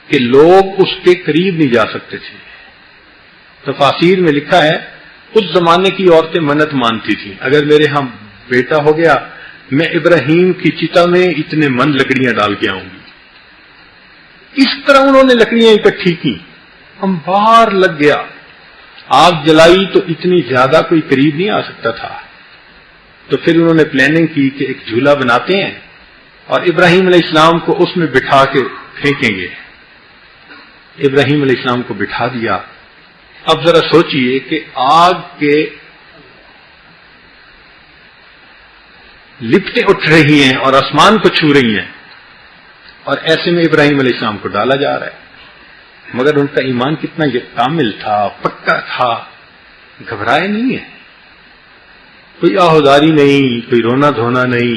کہ لوگ اس کے قریب نہیں جا سکتے تھے۔ تفاسیر میں لکھا ہے اس زمانے کی عورتیں منت مانتی تھیں اگر میرے ہاں بیٹا ہو گیا میں ابراہیم کی چتا میں اتنے من لکڑیاں ڈال کے آؤں گی۔ اس طرح انہوں نے لکڑیاں اکٹھی کی، انبار لگ گیا، آگ جلائی تو اتنی زیادہ کوئی قریب نہیں آ سکتا تھا۔ تو پھر انہوں نے پلاننگ کی کہ ایک جھولا بناتے ہیں اور ابراہیم علیہ السلام کو اس میں بٹھا کے پھینکیں گے۔ ابراہیم علیہ السلام کو بٹھا دیا۔ اب ذرا سوچئے کہ آگ کے لپٹیں اٹھ رہی ہیں اور آسمان کو چھو رہی ہیں، اور ایسے میں ابراہیم علیہ السلام کو ڈالا جا رہا ہے، مگر ان کا ایمان کتنا یہ کامل تھا، پکا تھا، گھبرائے نہیں ہے، کوئی آہوزاری نہیں، کوئی رونا دھونا نہیں،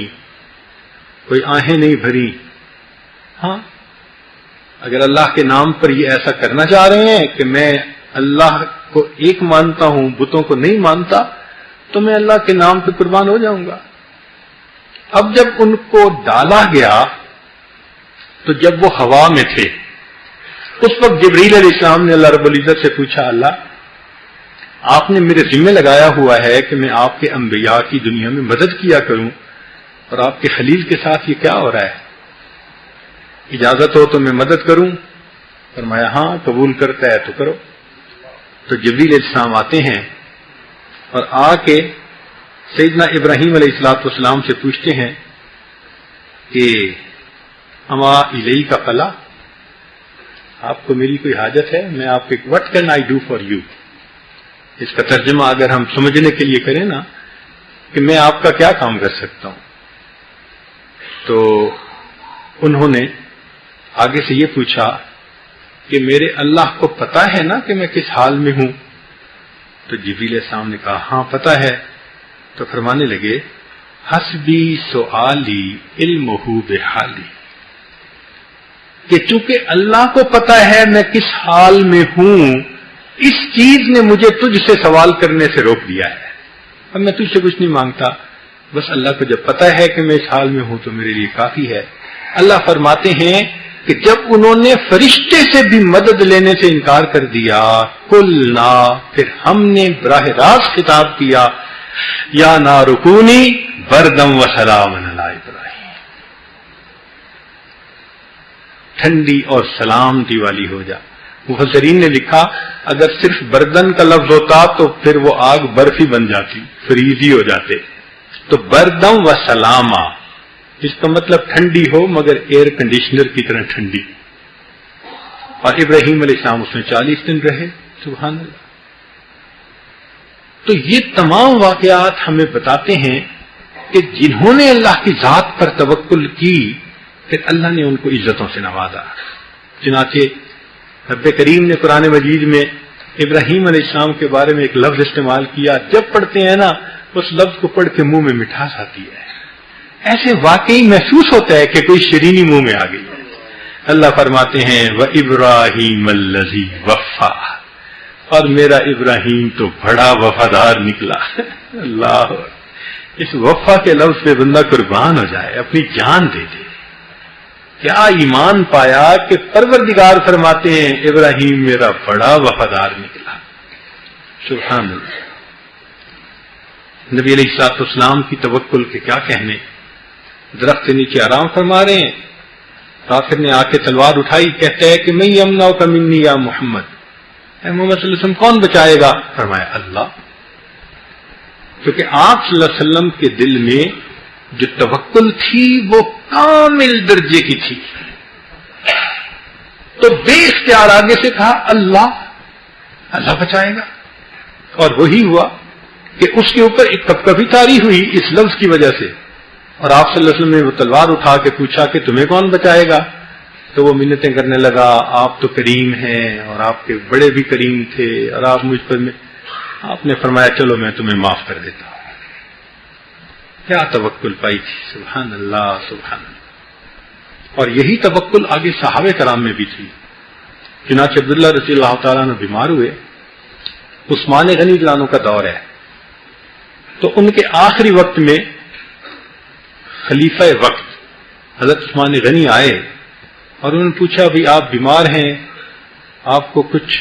کوئی آہیں نہیں بھری۔ ہاں اگر اللہ کے نام پر یہ ایسا کرنا چاہ رہے ہیں کہ میں اللہ کو ایک مانتا ہوں بتوں کو نہیں مانتا، تو میں اللہ کے نام پہ قربان ہو جاؤں گا۔ اب جب ان کو ڈالا گیا تو جب وہ ہوا میں تھے اس وقت جبریل علیہ السلام نے اللہ رب العزت سے پوچھا اللہ آپ نے میرے ذمہ لگایا ہوا ہے کہ میں آپ کے انبیاء کی دنیا میں مدد کیا کروں، اور آپ کے خلیل کے ساتھ یہ کیا ہو رہا ہے، اجازت ہو تو میں مدد کروں؟ فرمایا ہاں قبول کرتا ہے تو کرو۔ تو جبریل علیہ السلام آتے ہیں اور آ کے سیدنا ابراہیم علیہ السلام سے پوچھتے ہیں کہ اما الی کا فلا، آپ کو میری کوئی حاجت ہے؟ میں آپ کے what can I do for you, اس کا ترجمہ اگر ہم سمجھنے کے لیے کریں نا کہ میں آپ کا کیا کام کر سکتا ہوں، تو انہوں نے آگے سے یہ پوچھا کہ میرے اللہ کو پتا ہے نا کہ میں کس حال میں ہوں؟ تو جبریل علیہ السلام نے کہا ہاں پتا ہے۔ تو فرمانے لگے حسبی سؤالی علمہ بحالی، کہ چونکہ اللہ کو پتا ہے میں کس حال میں ہوں، اس چیز نے مجھے تجھ سے سوال کرنے سے روک دیا ہے۔ اب میں تجھ سے کچھ نہیں مانگتا، بس اللہ کو جب پتہ ہے کہ میں اس حال میں ہوں تو میرے لیے کافی ہے. اللہ فرماتے ہیں کہ جب انہوں نے فرشتے سے بھی مدد لینے سے انکار کر دیا، قلنا، پھر ہم نے براہ راست خطاب کیا، یا نار کونی بردم و سلام علی ابراہیم، ٹھنڈی اور سلامتی والی ہو جا. مفسرین نے لکھا اگر صرف بردن کا لفظ ہوتا تو پھر وہ آگ برفی بن جاتی، فریزی ہو جاتے. تو بردم و سلامہ، اس کا مطلب ٹھنڈی ہو مگر ایئر کنڈیشنر کی طرح ٹھنڈی. اور ابراہیم علیہ السلام اس میں 40 دن رہے. سبحان اللہ. تو یہ تمام واقعات ہمیں بتاتے ہیں کہ جنہوں نے اللہ کی ذات پر توکل کی پھر اللہ نے ان کو عزتوں سے نوازا. چنانچہ رب کریم نے قرآن مجید میں ابراہیم علیہ السلام کے بارے میں ایک لفظ استعمال کیا، جب پڑھتے ہیں نا اس لفظ کو پڑھ کے منہ میں مٹھاس آتی ہے، ایسے واقعی محسوس ہوتا ہے کہ کوئی شیرینی منہ میں آ گئی. اللہ فرماتے ہیں وَإِبْرَاهِيمَ الَّذِي وَفَّى، اور میرا ابراہیم تو بڑا وفادار نکلا. اللہ، اس وفا کے لفظ پہ بندہ قربان ہو جائے، اپنی جان دے دے. کیا ایمان پایا کہ پروردگار فرماتے ہیں ابراہیم میرا بڑا وفادار نکلا. سبحان اللہ. نبی علیہ الصلوۃ والسلام کی توکل کے کیا کہنے. درخت کے نیچے آرام فرما رہے ہیں، کافر نے آ کے تلوار اٹھائی، کہتا ہے کہ میں یمنعک منی یا محمد، اے محمد صلی اللہ علیہ وسلم کون بچائے گا؟ فرمایا اللہ. کیونکہ آپ صلی اللہ علیہ وسلم کے دل میں جو توکل تھی وہ کامل درجے کی تھی. تو بے اختیار آگے سے کہا اللہ، اللہ بچائے گا. اور وہی ہوا کہ اس کے اوپر ایک کپکپی طاری ہوئی اس لفظ کی وجہ سے. اور آپ صلی اللہ علیہ وسلم نے وہ تلوار اٹھا کے پوچھا کہ تمہیں کون بچائے گا؟ تو وہ منتیں کرنے لگا، آپ تو کریم ہیں اور آپ کے بڑے بھی کریم تھے اور آپ مجھ پر آپ نے فرمایا چلو میں تمہیں معاف کر دیتا ہوں. کیا توکل پائی تھی. سبحان اللہ سبحان اللہ. اور یہی توکل آگے صحابہ کرام میں بھی تھی. چنانچہ عبداللہ رضی اللہ تعالیٰ عنہ بیمار ہوئے، عثمان غنی رضی اللہ عنہ کا دور ہے، تو ان کے آخری وقت میں خلیفہ وقت حضرت عثمان غنی آئے اور انہوں نے پوچھا بھی آپ بیمار ہیں، آپ کو کچھ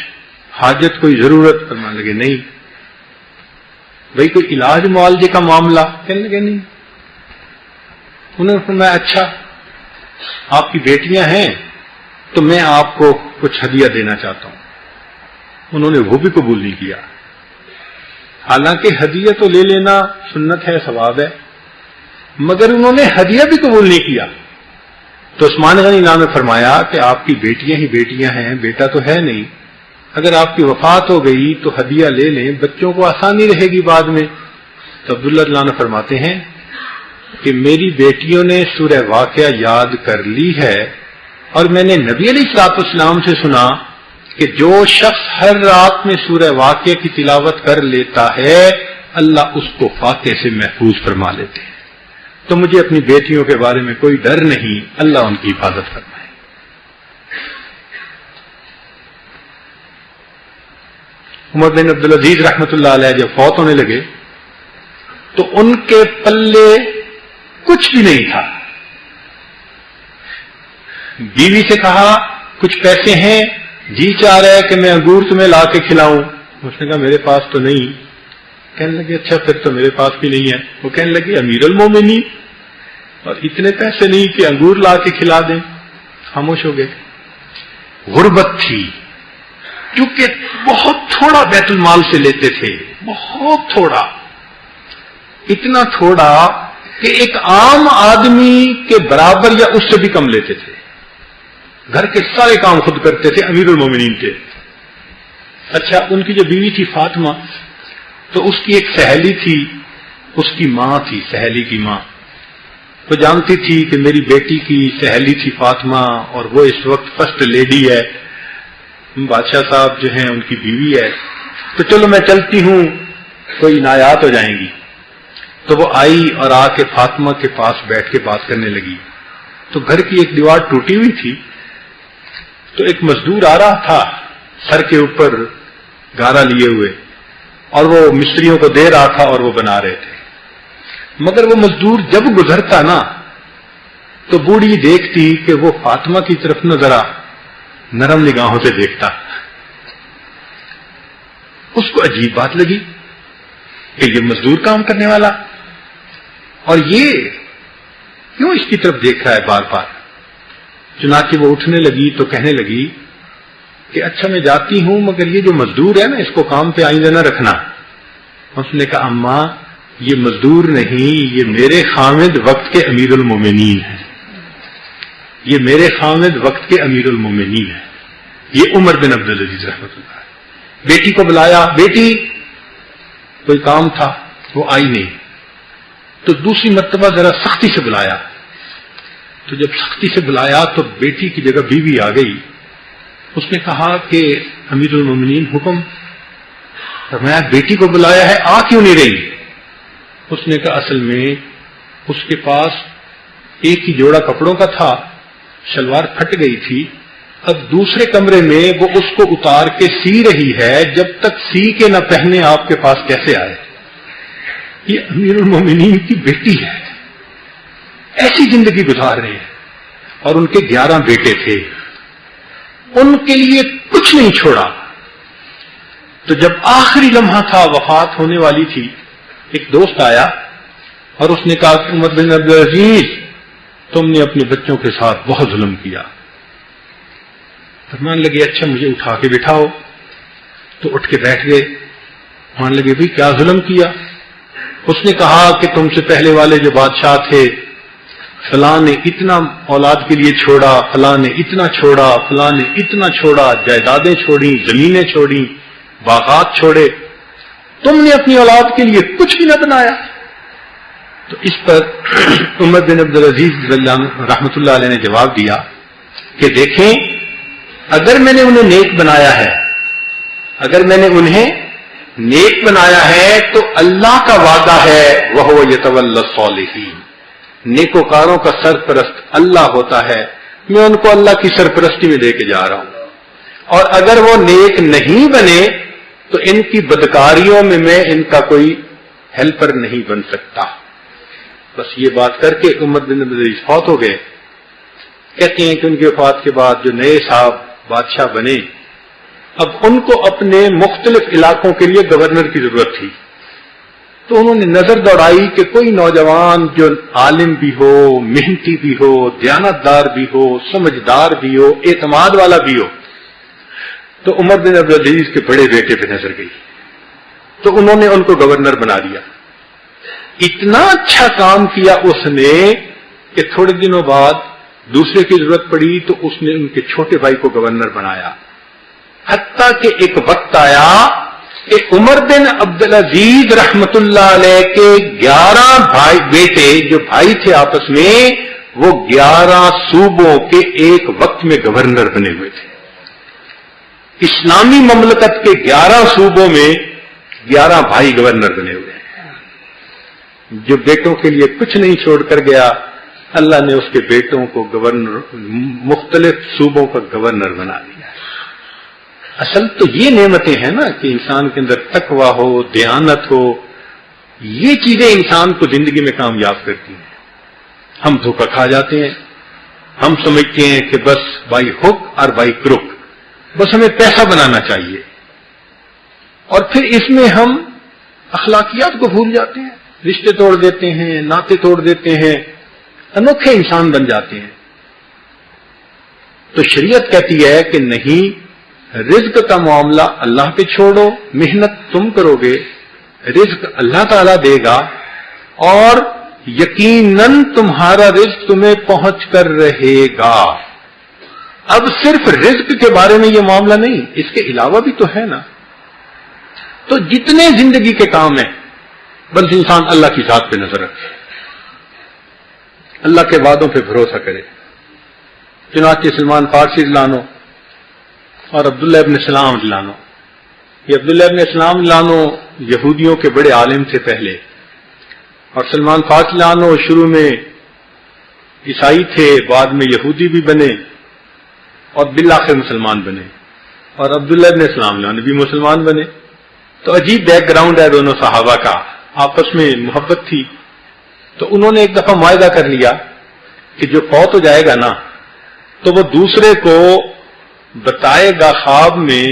حاجت کوئی ضرورت؟ فرمانے لگے نہیں. بھئی کوئی علاج معالجے کا معاملہ؟ کہنے لگے نہیں. انہوں نے فرمایا اچھا آپ کی بیٹیاں ہیں تو میں آپ کو کچھ ہدیہ دینا چاہتا ہوں. انہوں نے وہ بھی قبول نہیں کیا. حالانکہ ہدیہ تو لے لینا سنت ہے، ثواب ہے، مگر انہوں نے ہدیہ بھی قبول نہیں کیا. تو عثمان غنی نے فرمایا کہ آپ کی بیٹیاں ہی بیٹیاں ہیں، بیٹا تو ہے نہیں. اگر آپ کی وفات ہو گئی تو ہدیہ لے لیں، بچوں کو آسانی رہے گی بعد میں. تو عبداللہ رضی اللہ عنہ فرماتے ہیں کہ میری بیٹیوں نے سورہ واقعہ یاد کر لی ہے اور میں نے نبی علیہ الصلوۃ والسلام سے سنا کہ جو شخص ہر رات میں سورہ واقعہ کی تلاوت کر لیتا ہے اللہ اس کو فاتح سے محفوظ فرما لیتے ہیں. تو مجھے اپنی بیٹیوں کے بارے میں کوئی ڈر نہیں، اللہ ان کی حفاظت فرمائے. عمر بن عبدالعزیز رحمۃ اللہ علیہ جب فوت ہونے لگے تو ان کے پلے کچھ بھی نہیں تھا. بیوی سے کہا کچھ پیسے ہیں، جی چاہ رہا ہے کہ میں انگور تمہیں لا کے کھلاؤں. اس نے کہا میرے پاس تو نہیں. کہنے لگے اچھا پھر تو میرے پاس بھی نہیں ہے. وہ کہنے لگے امیر المومنین اور اتنے پیسے نہیں کہ انگور لا کے کھلا دیں. خاموش ہو گئے. غربت تھی، کیونکہ بہت تھوڑا بیت المال سے لیتے تھے، بہت تھوڑا، اتنا تھوڑا کہ ایک عام آدمی کے برابر یا اس سے بھی کم لیتے تھے. گھر کے سارے کام خود کرتے تھے، امیر المومنین تھے. اچھا ان کی جو بیوی تھی فاطمہ، تو اس کی ایک سہیلی تھی، اس کی ماں تھی، سہیلی کی ماں. وہ جانتی تھی کہ میری بیٹی کی سہیلی تھی فاطمہ اور وہ اس وقت فرسٹ لیڈی ہے، بادشاہ صاحب جو ہیں ان کی بیوی ہے، تو چلو میں چلتی ہوں، کوئی عنایات ہو جائیں گی. تو وہ آئی اور آ کے فاطمہ کے پاس بیٹھ کے بات کرنے لگی. تو گھر کی ایک دیوار ٹوٹی ہوئی تھی، تو ایک مزدور آ رہا تھا سر کے اوپر گارا لیے ہوئے، اور وہ مستریوں کو دے رہا تھا اور وہ بنا رہے تھے. مگر وہ مزدور جب گزرتا نا تو بوڑھی دیکھتی کہ وہ فاطمہ کی طرف نہ ذرا نرم نگاہوں سے دیکھتا. اس کو عجیب بات لگی کہ یہ مزدور کام کرنے والا، اور یہ کیوں اس کی طرف دیکھ رہا ہے بار بار. چنانچہ وہ اٹھنے لگی تو کہنے لگی کہ اچھا میں جاتی ہوں، مگر یہ جو مزدور ہے نا اس کو کام پہ آئندہ نہ رکھنا. اس نے کہا اماں یہ مزدور نہیں، یہ میرے خامد وقت کے امیر المومنین ہیں، یہ میرے خامد وقت کے امیر المومنین ہیں. یہ عمر بن عبدالعزیز رحمۃ اللہ. بیٹی کو بلایا، بیٹی کوئی کام تھا وہ آئی نہیں، تو دوسری مرتبہ ذرا سختی سے بلایا. تو جب سختی سے بلایا تو بیٹی کی جگہ بیوی آ گئی. اس نے کہا کہ امیر المومنین حکم. فرمایا بیٹی کو بلایا ہے، آ کیوں نہیں رہی؟ اس نے کہا اصل میں اس کے پاس ایک ہی جوڑا کپڑوں کا تھا، شلوار پھٹ گئی تھی، اب دوسرے کمرے میں وہ اس کو اتار کے سی رہی ہے، جب تک سی کے نہ پہنے آپ کے پاس کیسے آئے؟ یہ امیر المومنین کی بیٹی ہے، ایسی زندگی گزار رہے ہیں. اور ان کے 11 بیٹے تھے، ان کے لیے کچھ نہیں چھوڑا. تو جب آخری لمحہ تھا، وفات ہونے والی تھی، ایک دوست آیا اور اس نے کہا کہ عمر بن عبدالعزیز تم نے اپنے بچوں کے ساتھ بہت ظلم کیا. فرمان لگے اچھا مجھے اٹھا کے بٹھاؤ. تو اٹھ کے بیٹھ گئے. مان لگے بھائی کیا ظلم کیا؟ اس نے کہا کہ تم سے پہلے والے جو بادشاہ تھے فلاں نے اتنا اولاد کے لیے چھوڑا، فلاں نے اتنا چھوڑا، فلاں نے اتنا چھوڑا، جائیدادیں چھوڑی، زمینیں چھوڑی، باغات چھوڑے، تم نے اپنی اولاد کے لیے کچھ بھی نہ بنایا. تو اس پر عمر بن عبدالعزیز رحمۃ اللہ علیہ نے جواب دیا کہ دیکھیں اگر میں نے انہیں نیک بنایا ہے، اگر میں نے انہیں نیک بنایا ہے تو اللہ کا وعدہ ہے وَهُوَ يَتَوَلَّى الصَّالِحِينَ، نیکوکاروں کا سرپرست اللہ ہوتا ہے، میں ان کو اللہ کی سرپرستی میں لے کے جا رہا ہوں. اور اگر وہ نیک نہیں بنے تو ان کی بدکاریوں میں ان کا کوئی ہیلپر نہیں بن سکتا. بس یہ بات کر کے عمر بن عبدالعزیز فوت ہو گئے. کہتے ہیں کہ ان کی وفات کے بعد جو نئے صاحب بادشاہ بنے، اب ان کو اپنے مختلف علاقوں کے لیے گورنر کی ضرورت تھی. تو انہوں نے نظر دوڑائی کہ کوئی نوجوان جو عالم بھی ہو، محنتی بھی ہو، دیانتدار بھی ہو، سمجھدار بھی ہو، اعتماد والا بھی ہو. تو عمر بن عبدالعزیز کے بڑے بیٹے پہ نظر گئی تو انہوں نے ان کو گورنر بنا دیا. اتنا اچھا کام کیا اس نے کہ تھوڑے دنوں بعد دوسرے کی ضرورت پڑی تو اس نے ان کے چھوٹے بھائی کو گورنر بنایا. حتیٰ کہ ایک وقت آیا کہ عمر بن عبدالعزیز رحمت اللہ علیہ کے 11 بیٹے جو بھائی تھے آپس میں، وہ 11 صوبوں کے ایک وقت میں گورنر بنے ہوئے تھے. اسلامی مملکت کے 11 صوبوں میں 11 بھائی گورنر بنے ہوئے ہیں. جو بیٹوں کے لیے کچھ نہیں چھوڑ کر گیا، اللہ نے اس کے بیٹوں کو گورنر، مختلف صوبوں کا گورنر بنا دیا. اصل تو یہ نعمتیں ہیں نا کہ انسان کے اندر تقوی ہو، دیانت ہو، یہ چیزیں انسان کو زندگی میں کامیاب کرتی ہیں. ہم دھوکہ کھا جاتے ہیں، ہم سمجھتے ہیں کہ بس بائی ہک اور بائی کروک، بس ہمیں پیسہ بنانا چاہیے، اور پھر اس میں ہم اخلاقیات کو بھول جاتے ہیں، رشتے توڑ دیتے ہیں، ناطے توڑ دیتے ہیں، انوکھے انسان بن جاتے ہیں. تو شریعت کہتی ہے کہ نہیں، رزق کا معاملہ اللہ پہ چھوڑو، محنت تم کرو گے، رزق اللہ تعالیٰ دے گا، اور یقیناً تمہارا رزق تمہیں پہنچ کر رہے گا. اب صرف رزق کے بارے میں یہ معاملہ نہیں، اس کے علاوہ بھی تو ہے نا. تو جتنے زندگی کے کام ہیں بس انسان اللہ کی ذات پہ نظر رکھے، اللہ کے وعدوں پہ بھروسہ کرے. چنانچہ سلمان فارسی رضی اللہ عنہ اور عبداللہ ابن سلام رضی اللہ عنہ، یہ عبداللہ ابن سلام رضی اللہ عنہ یہودیوں کے بڑے عالم تھے پہلے، اور سلمان فارسی رضی اللہ عنہ شروع میں عیسائی تھے، بعد میں یہودی بھی بنے اور بالآخر مسلمان بنے. اور عبداللہ ابن سلام رضی اللہ عنہ بھی مسلمان بنے. تو عجیب بیک گراؤنڈ ہے دونوں صحابہ کا، آپس میں محبت تھی. تو انہوں نے ایک دفعہ معاہدہ کر لیا کہ جو فوت ہو جائے گا نا تو وہ دوسرے کو بتائے گا خواب میں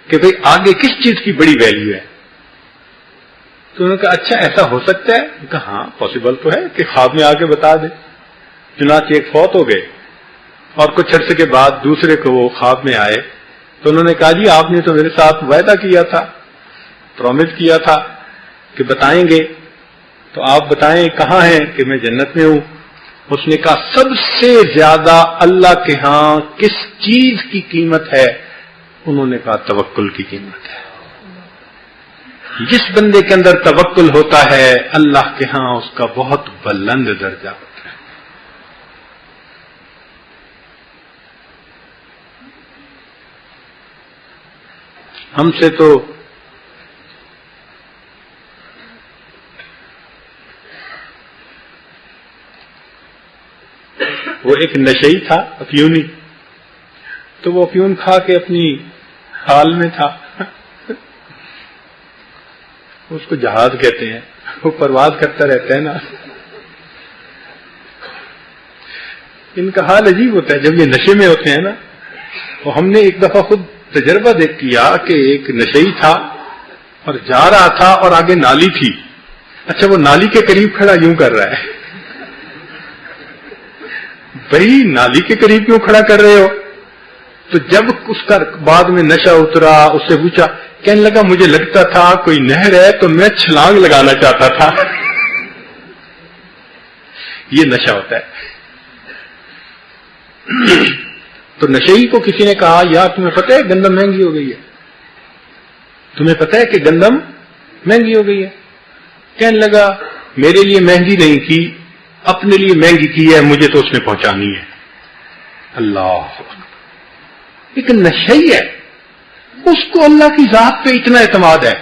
کہ بھئی آگے کس چیز کی بڑی ویلیو ہے. تو انہوں نے کہا اچھا ایسا ہو سکتا ہے؟ کہا ہاں پاسبل تو ہے کہ خواب میں آ کے بتا دے. چنانچہ ایک فوت ہو گئے اور کچھ عرصے کے بعد دوسرے کو وہ خواب میں آئے تو انہوں نے کہا جی آپ نے تو میرے ساتھ وعدہ کیا تھا، پرومس کیا تھا کہ بتائیں گے، تو آپ بتائیں کہاں ہیں؟ کہ میں جنت میں ہوں. اس نے کہا سب سے زیادہ اللہ کے ہاں کس چیز کی قیمت ہے؟ انہوں نے کہا توکل کی قیمت ہے. جس بندے کے اندر توکل ہوتا ہے اللہ کے ہاں اس کا بہت بلند درجہ ہوتا ہے. ہم سے تو وہ ایک نشئی تھا افیونی، تو وہ افیون کھا کے اپنی حال میں تھا. اس کو جہاد کہتے ہیں، وہ پرواز کرتا رہتا ہے نا. ان کا حال عجیب ہوتا ہے جب یہ نشے میں ہوتے ہیں نا. وہ ہم نے ایک دفعہ خود تجربہ دیکھ کیا کہ ایک نشئی تھا اور جا رہا تھا اور آگے نالی تھی. اچھا وہ نالی کے قریب کھڑا یوں کر رہا ہے. بھائی نالی کے قریب کیوں کھڑا کر رہے ہو؟ تو جب اس کا بعد میں نشہ اترا اس سے پوچھا، کہنے لگا مجھے لگتا تھا کوئی نہر ہے تو میں چھلانگ لگانا چاہتا تھا. یہ نشہ ہوتا ہے. تو نشئی کو کسی نے کہا یار تمہیں پتہ ہے گندم مہنگی ہو گئی ہے، تمہیں پتہ ہے کہ گندم مہنگی ہو گئی ہے؟ کہنے لگا میرے لیے مہنگی نہیں کی، اپنے لیے مہنگی کی ہے، مجھے تو اس نے پہنچانی ہے. اللہ ایک نشئی ہے، اس کو اللہ کی ذات پہ اتنا اعتماد ہے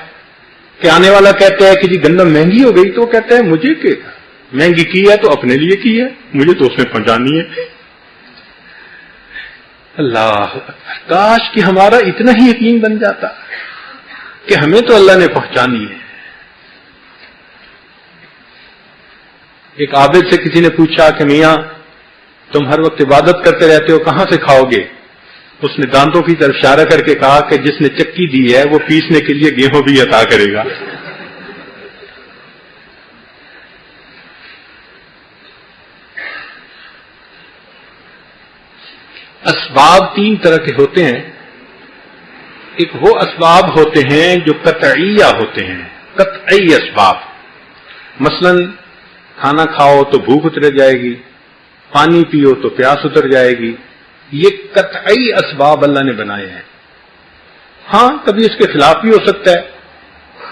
کہ آنے والا کہتا ہے کہ جی گندم مہنگی ہو گئی تو وہ کہتا ہے مجھے کہ مہنگی کی ہے تو اپنے لیے کی ہے، مجھے تو اس نے پہنچانی ہے. اللہ کاش کہ ہمارا اتنا ہی یقین بن جاتا کہ ہمیں تو اللہ نے پہنچانی ہے. ایک عابد سے کسی نے پوچھا کہ میاں تم ہر وقت عبادت کرتے رہتے ہو کہاں سے کھاؤ گے؟ اس نے دانتوں کی طرف اشارہ کر کے کہا کہ جس نے چکی دی ہے وہ پیسنے کے لیے گیہوں بھی عطا کرے گا. اسباب تین طرح کے ہوتے ہیں. ایک وہ اسباب ہوتے ہیں جو قطعیہ ہوتے ہیں، قطعی اسباب. مثلا کھانا کھاؤ تو بھوک اتر جائے گی، پانی پیو تو پیاس اتر جائے گی. یہ قطعی اسباب اللہ نے بنائے ہیں. ہاں کبھی اس کے خلاف بھی ہو سکتا ہے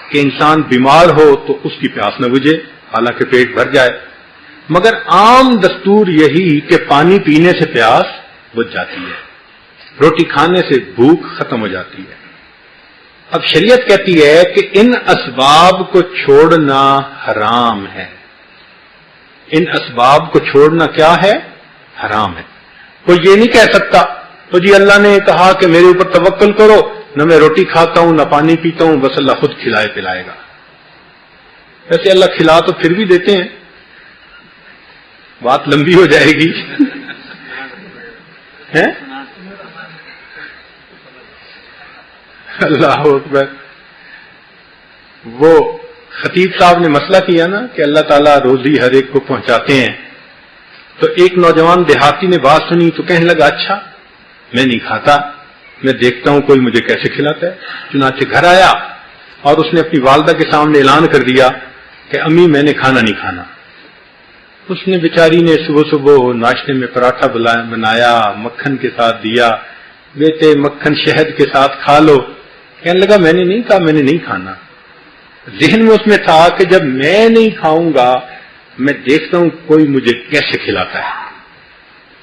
کہ انسان بیمار ہو تو اس کی پیاس نہ بجھے حالانکہ پیٹ بھر جائے، مگر عام دستور یہی کہ پانی پینے سے پیاس بجھ جاتی ہے، روٹی کھانے سے بھوک ختم ہو جاتی ہے. اب شریعت کہتی ہے کہ ان اسباب کو چھوڑنا حرام ہے. ان اسباب کو چھوڑنا کیا ہے؟ حرام ہے. کوئی یہ نہیں کہہ سکتا تو جی اللہ نے کہا کہ میرے اوپر توکل کرو، نہ میں روٹی کھاتا ہوں نہ پانی پیتا ہوں، بس اللہ خود کھلائے پلائے گا. ویسے اللہ کھلا تو پھر بھی دیتے ہیں، بات لمبی ہو جائے گی. اللہ اکبر. وہ خطیب صاحب نے مسئلہ کیا نا کہ اللہ تعالیٰ روزی ہر ایک کو پہنچاتے ہیں، تو ایک نوجوان دیہاتی نے بات سنی تو کہنے لگا اچھا میں نہیں کھاتا، میں دیکھتا ہوں کوئی مجھے کیسے کھلاتا ہے. چنانچہ گھر آیا اور اس نے اپنی والدہ کے سامنے اعلان کر دیا کہ امی میں نے کھانا نہیں کھانا. اس نے بیچاری نے صبح صبح ناشتے میں پراٹھا بنایا، مکھن کے ساتھ دیا، بیٹے مکھن شہد کے ساتھ کھا لو. کہنے لگا میں نے نہیں کہا میں نے نہیں کھانا. ذہن میں اس میں تھا کہ جب میں نہیں کھاؤں گا میں دیکھتا ہوں کوئی مجھے کیسے کھلاتا ہے.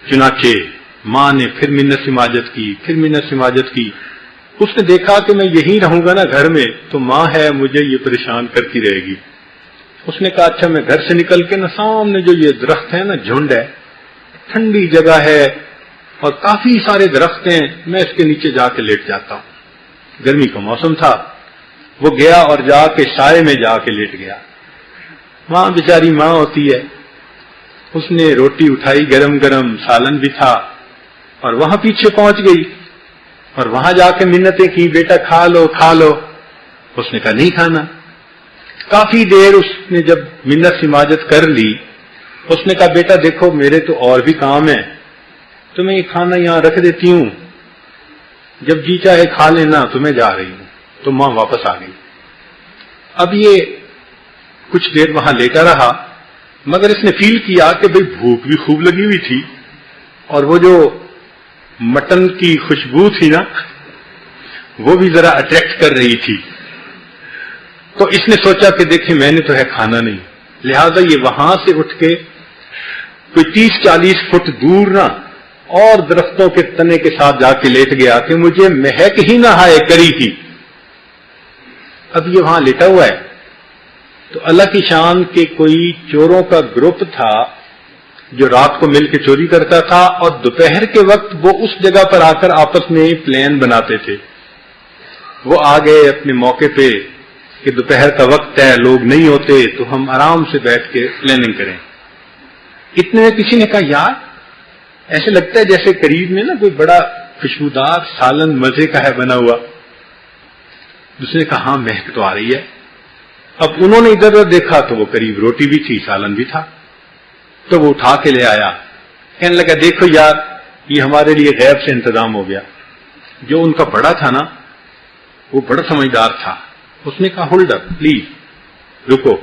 چنانچہ ماں نے پھر منت سماجت کی، پھر منت سماجت کی. اس نے دیکھا کہ میں یہیں رہوں گا نا گھر میں تو ماں ہے مجھے یہ پریشان کرتی رہے گی. اس نے کہا اچھا میں گھر سے نکل کے نا سامنے جو یہ درخت ہے نا جھنڈ ہے، ٹھنڈی جگہ ہے اور کافی سارے درخت ہیں، میں اس کے نیچے جا کے لیٹ جاتا ہوں. گرمی کا موسم تھا، وہ گیا اور جا کے سائے میں جا کے لیٹ گیا. وہاں بیچاری ماں ہوتی ہے، اس نے روٹی اٹھائی گرم گرم، سالن بھی تھا، اور وہاں پیچھے پہنچ گئی اور وہاں جا کے منتیں کی، بیٹا کھا لو کھا لو۔ اس نے کہا نہیں کھانا۔ کافی دیر اس نے جب منت سماجت کر لی، اس نے کہا بیٹا دیکھو میرے تو اور بھی کام ہے، تو میں یہ کھانا یہاں رکھ دیتی ہوں، جب جی چاہے کھا لینا، تو میں جا رہی ہوں۔ تو ماں واپس آ گئی۔ اب یہ کچھ دیر وہاں لیٹا رہا، مگر اس نے فیل کیا کہ بھئی بھوک بھی خوب لگی ہوئی تھی، اور وہ جو مٹن کی خوشبو تھی نا، وہ بھی ذرا اٹریکٹ کر رہی تھی۔ تو اس نے سوچا کہ دیکھیں میں نے تو ہے کھانا نہیں، لہذا یہ وہاں سے اٹھ کے کوئی 30-40 فٹ دور نا اور درختوں کے تنے کے ساتھ جا کے لیٹ گیا کہ مجھے مہک ہی نہ آئے کری کی۔ اب یہ وہاں لیٹا ہوا ہے، تو اللہ کی شان کے کوئی چوروں کا گروپ تھا جو رات کو مل کے چوری کرتا تھا، اور دوپہر کے وقت وہ اس جگہ پر آ کر آپس میں پلان بناتے تھے۔ وہ آ گئے اپنے موقع پہ کہ دوپہر کا وقت ہے، لوگ نہیں ہوتے، تو ہم آرام سے بیٹھ کے پلاننگ کریں۔ اتنے میں کسی نے کہا یار ایسے لگتا ہے جیسے قریب میں نا کوئی بڑا خوشبودار سالن مزے کا ہے بنا ہوا۔ دوسرے نے کہا ہاں مہک تو آ رہی ہے۔ اب انہوں نے ادھر ادھر دیکھا تو وہ قریب روٹی بھی تھی، سالن بھی تھا، تو وہ اٹھا کے لے آیا، کہنے لگا دیکھو یار یہ ہمارے لیے غیب سے انتظام ہو گیا۔ جو ان کا بڑا تھا نا وہ بڑا سمجھدار تھا، اس نے کہا ہولڈ اپ پلیز، رکو،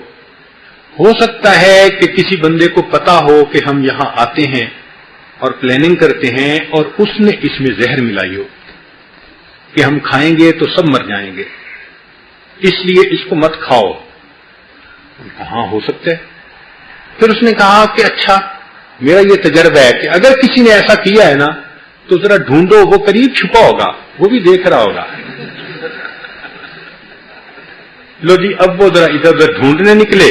ہو سکتا ہے کہ کسی بندے کو پتا ہو کہ ہم یہاں آتے ہیں اور پلاننگ کرتے ہیں، اور اس نے اس میں زہر ملائی ہو کہ ہم کھائیں گے تو سب مر جائیں گے، اس لیے اس کو مت کھاؤ۔ ہاں ہو سکتا ہے۔ پھر اس نے کہا کہ اچھا میرا یہ تجربہ ہے کہ اگر کسی نے ایسا کیا ہے نا تو ذرا ڈھونڈو، وہ قریب چھپا ہوگا، وہ بھی دیکھ رہا ہوگا۔ لو جی اب وہ ذرا ادھر ادھر ڈھونڈنے نکلے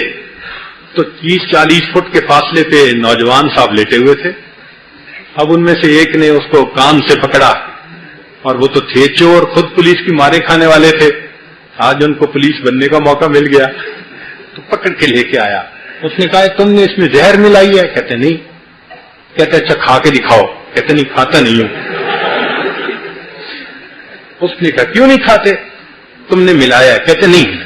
تو 30-40 فٹ کے فاصلے پہ نوجوان صاحب لیٹے ہوئے تھے۔ اب ان میں سے ایک نے اس کو کان سے پکڑا، اور وہ تو تھے چور، خود پولیس کی مارے کھانے والے تھے، آج ان کو پولیس بننے کا موقع مل گیا، تو پکڑ کے لے کے آیا۔ اس نے کہا تم نے اس میں زہر ملائی ہے؟ کہتے نہیں۔ کہتے اچھا کھا کے دکھاؤ؟ کہتے نہیں کھاتا نہیں ہوں۔ اس نے کہا کیوں نہیں کھاتے؟ تم نے ملایا؟ کہتے نہیں۔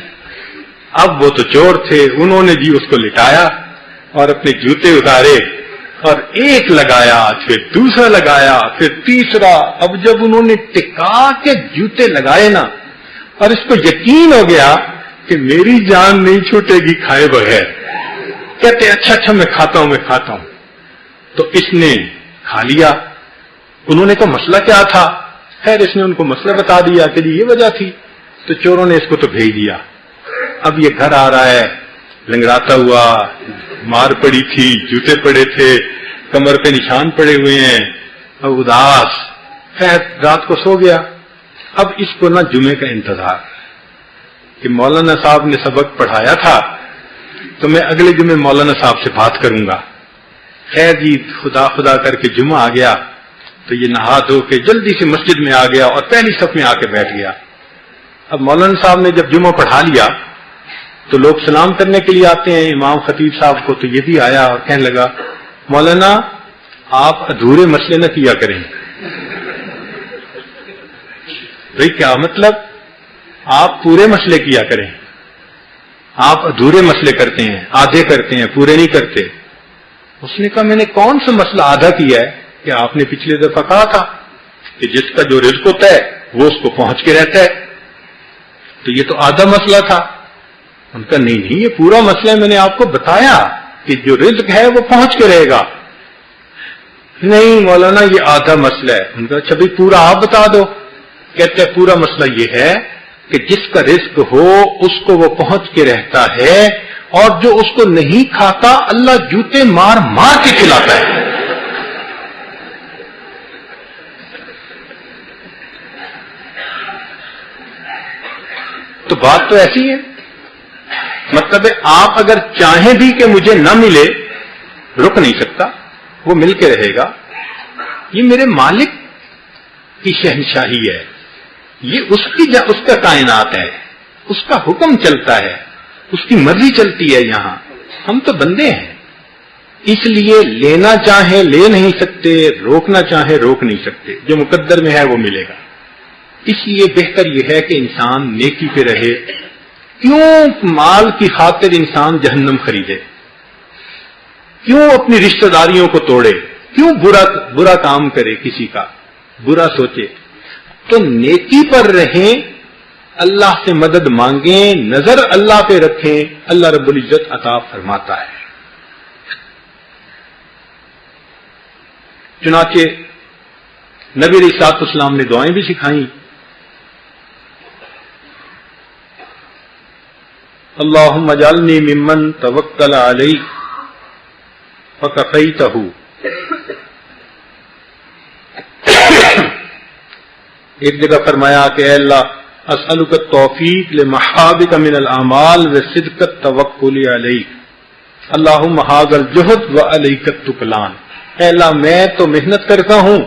اب وہ تو چور تھے، انہوں نے جی اس کو لٹایا اور اپنے جوتے اتارے اور ایک لگایا، پھر دوسرا لگایا، پھر تیسرا۔ اب جب انہوں نے ٹکا کے جوتے لگائے نا، اور اس کو یقین ہو گیا کہ میری جان نہیں چھوٹے گی کھائے بغیر، کہتے اچھا اچھا میں کھاتا ہوں۔ تو اس نے کھا لیا۔ انہوں نے کہا مسئلہ کیا تھا؟ خیر اس نے ان کو مسئلہ بتا دیا کہ یہ وجہ تھی، تو چوروں نے اس کو تو بھیج دیا۔ اب یہ گھر آ رہا ہے لنگڑاتا ہوا، مار پڑی تھی، جوتے پڑے تھے، کمر پہ نشان پڑے ہوئے ہیں، اب اداس، خیر رات کو سو گیا۔ اب اس کو نا جمعے کا انتظار کہ مولانا صاحب نے سبق پڑھایا تھا تو میں اگلے جمعے مولانا صاحب سے بات کروں گا۔ خیر جی خدا خدا کر کے جمعہ آ گیا تو یہ نہا دھو کے جلدی سے مسجد میں آ گیا اور پہلی صف میں آ کے بیٹھ گیا۔ اب مولانا صاحب نے جب جمعہ پڑھا لیا تو لوگ سلام کرنے کے لیے آتے ہیں امام خطیب صاحب کو، تو یہ بھی آیا اور کہنے لگا مولانا آپ ادھورے مسئلے نہ کیا کریں۔ بھئی کیا مطلب؟ آپ پورے مسئلے کیا کریں، آپ ادھورے مسئلے کرتے ہیں، آدھے کرتے ہیں، پورے نہیں کرتے۔ اس نے کہا میں نے کون سا مسئلہ آدھا کیا ہے؟ کہ آپ نے پچھلے دفعہ کہا تھا کہ جس کا جو رزق ہوتا ہے وہ اس کو پہنچ کے رہتا ہے، تو یہ تو آدھا مسئلہ تھا۔ ان کا نہیں یہ پورا مسئلہ ہے، میں نے آپ کو بتایا کہ جو رزق ہے وہ پہنچ کے رہے گا۔ نہیں مولانا یہ آدھا مسئلہ ہے۔ ان کا اچھا بھائی پورا آپ بتا دو۔ کہتے ہیں پورا مسئلہ یہ ہے کہ جس کا رزق ہو اس کو وہ پہنچ کے رہتا ہے، اور جو اس کو نہیں کھاتا اللہ جوتے مار مار کے کھلاتا ہے۔ تو بات تو ایسی ہے، مطلب ہے آپ اگر چاہیں بھی کہ مجھے نہ ملے رک نہیں سکتا، وہ مل کے رہے گا۔ یہ میرے مالک کی شہنشاہی ہے، یہ اس کا کائنات ہے، اس کا حکم چلتا ہے، اس کی مرضی چلتی ہے یہاں۔ ہم تو بندے ہیں، اس لیے لینا چاہیں لے نہیں سکتے، روکنا چاہیں روک نہیں سکتے، جو مقدر میں ہے وہ ملے گا۔ اس لیے بہتر یہ ہے کہ انسان نیکی پہ رہے۔ کیوں مال کی خاطر انسان جہنم خریدے؟ کیوں اپنی رشتہ داریوں کو توڑے؟ کیوں برا کام کرے، کسی کا برا سوچے؟ تو نیکی پر رہیں، اللہ سے مدد مانگیں، نظر اللہ پہ رکھیں، اللہ رب العزت عطا فرماتا ہے۔ چنانچہ نبی علیہ الصلوۃ والسلام نے دعائیں بھی سکھائیں۔ اللہم اجعلنی ممن توکل علیک فکفیتہ، ایک جگہ فرمایا کہ اے اللہ اسألک التوفیق لمحابک من الاعمال وصدق التوکل علیک، اللہم ھذا الجہد وعلیک التکلان، اے اللہ میں تو محنت کرتا ہوں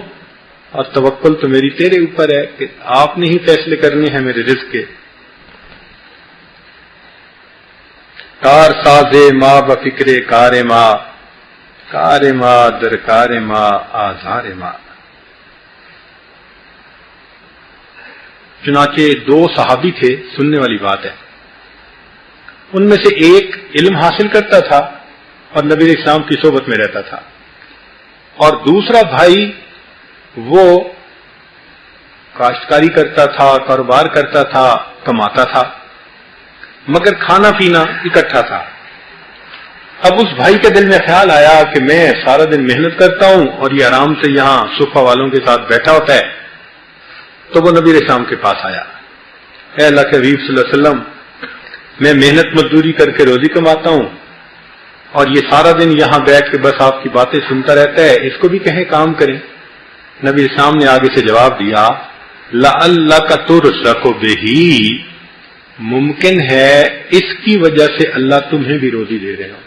اور توکل تو میری تیرے اوپر ہے کہ آپ نے ہی فیصلے کرنے ہیں میرے رزق کے۔ کار ساز ما بفکر کار ما، کار ما در کار ما آزار ما۔ چنانچہ دو صحابی تھے، سننے والی بات ہے، ان میں سے ایک علم حاصل کرتا تھا اور نبی علیہ السلام کی صحبت میں رہتا تھا، اور دوسرا بھائی وہ کاشتکاری کرتا تھا، کاروبار کرتا تھا، کماتا تھا، مگر کھانا پینا اکٹھا تھا۔ اب اس بھائی کے دل میں خیال آیا کہ میں سارا دن محنت کرتا ہوں اور یہ آرام سے یہاں صوفہ والوں کے ساتھ بیٹھا ہوتا ہے، تو وہ نبی علیہ السلام کے پاس آیا، اے اللہ کے حبیب صلی اللہ علیہ وسلم، میں محنت مزدوری کر کے روزی کماتا ہوں اور یہ سارا دن یہاں بیٹھ کے بس آپ کی باتیں سنتا رہتا ہے، اس کو بھی کہیں کام کریں۔ نبی علیہ السلام نے آگے سے جواب دیا، لعلک ترزق بہ، ممکن ہے اس کی وجہ سے اللہ تمہیں بھی روزی دے رہے ہو،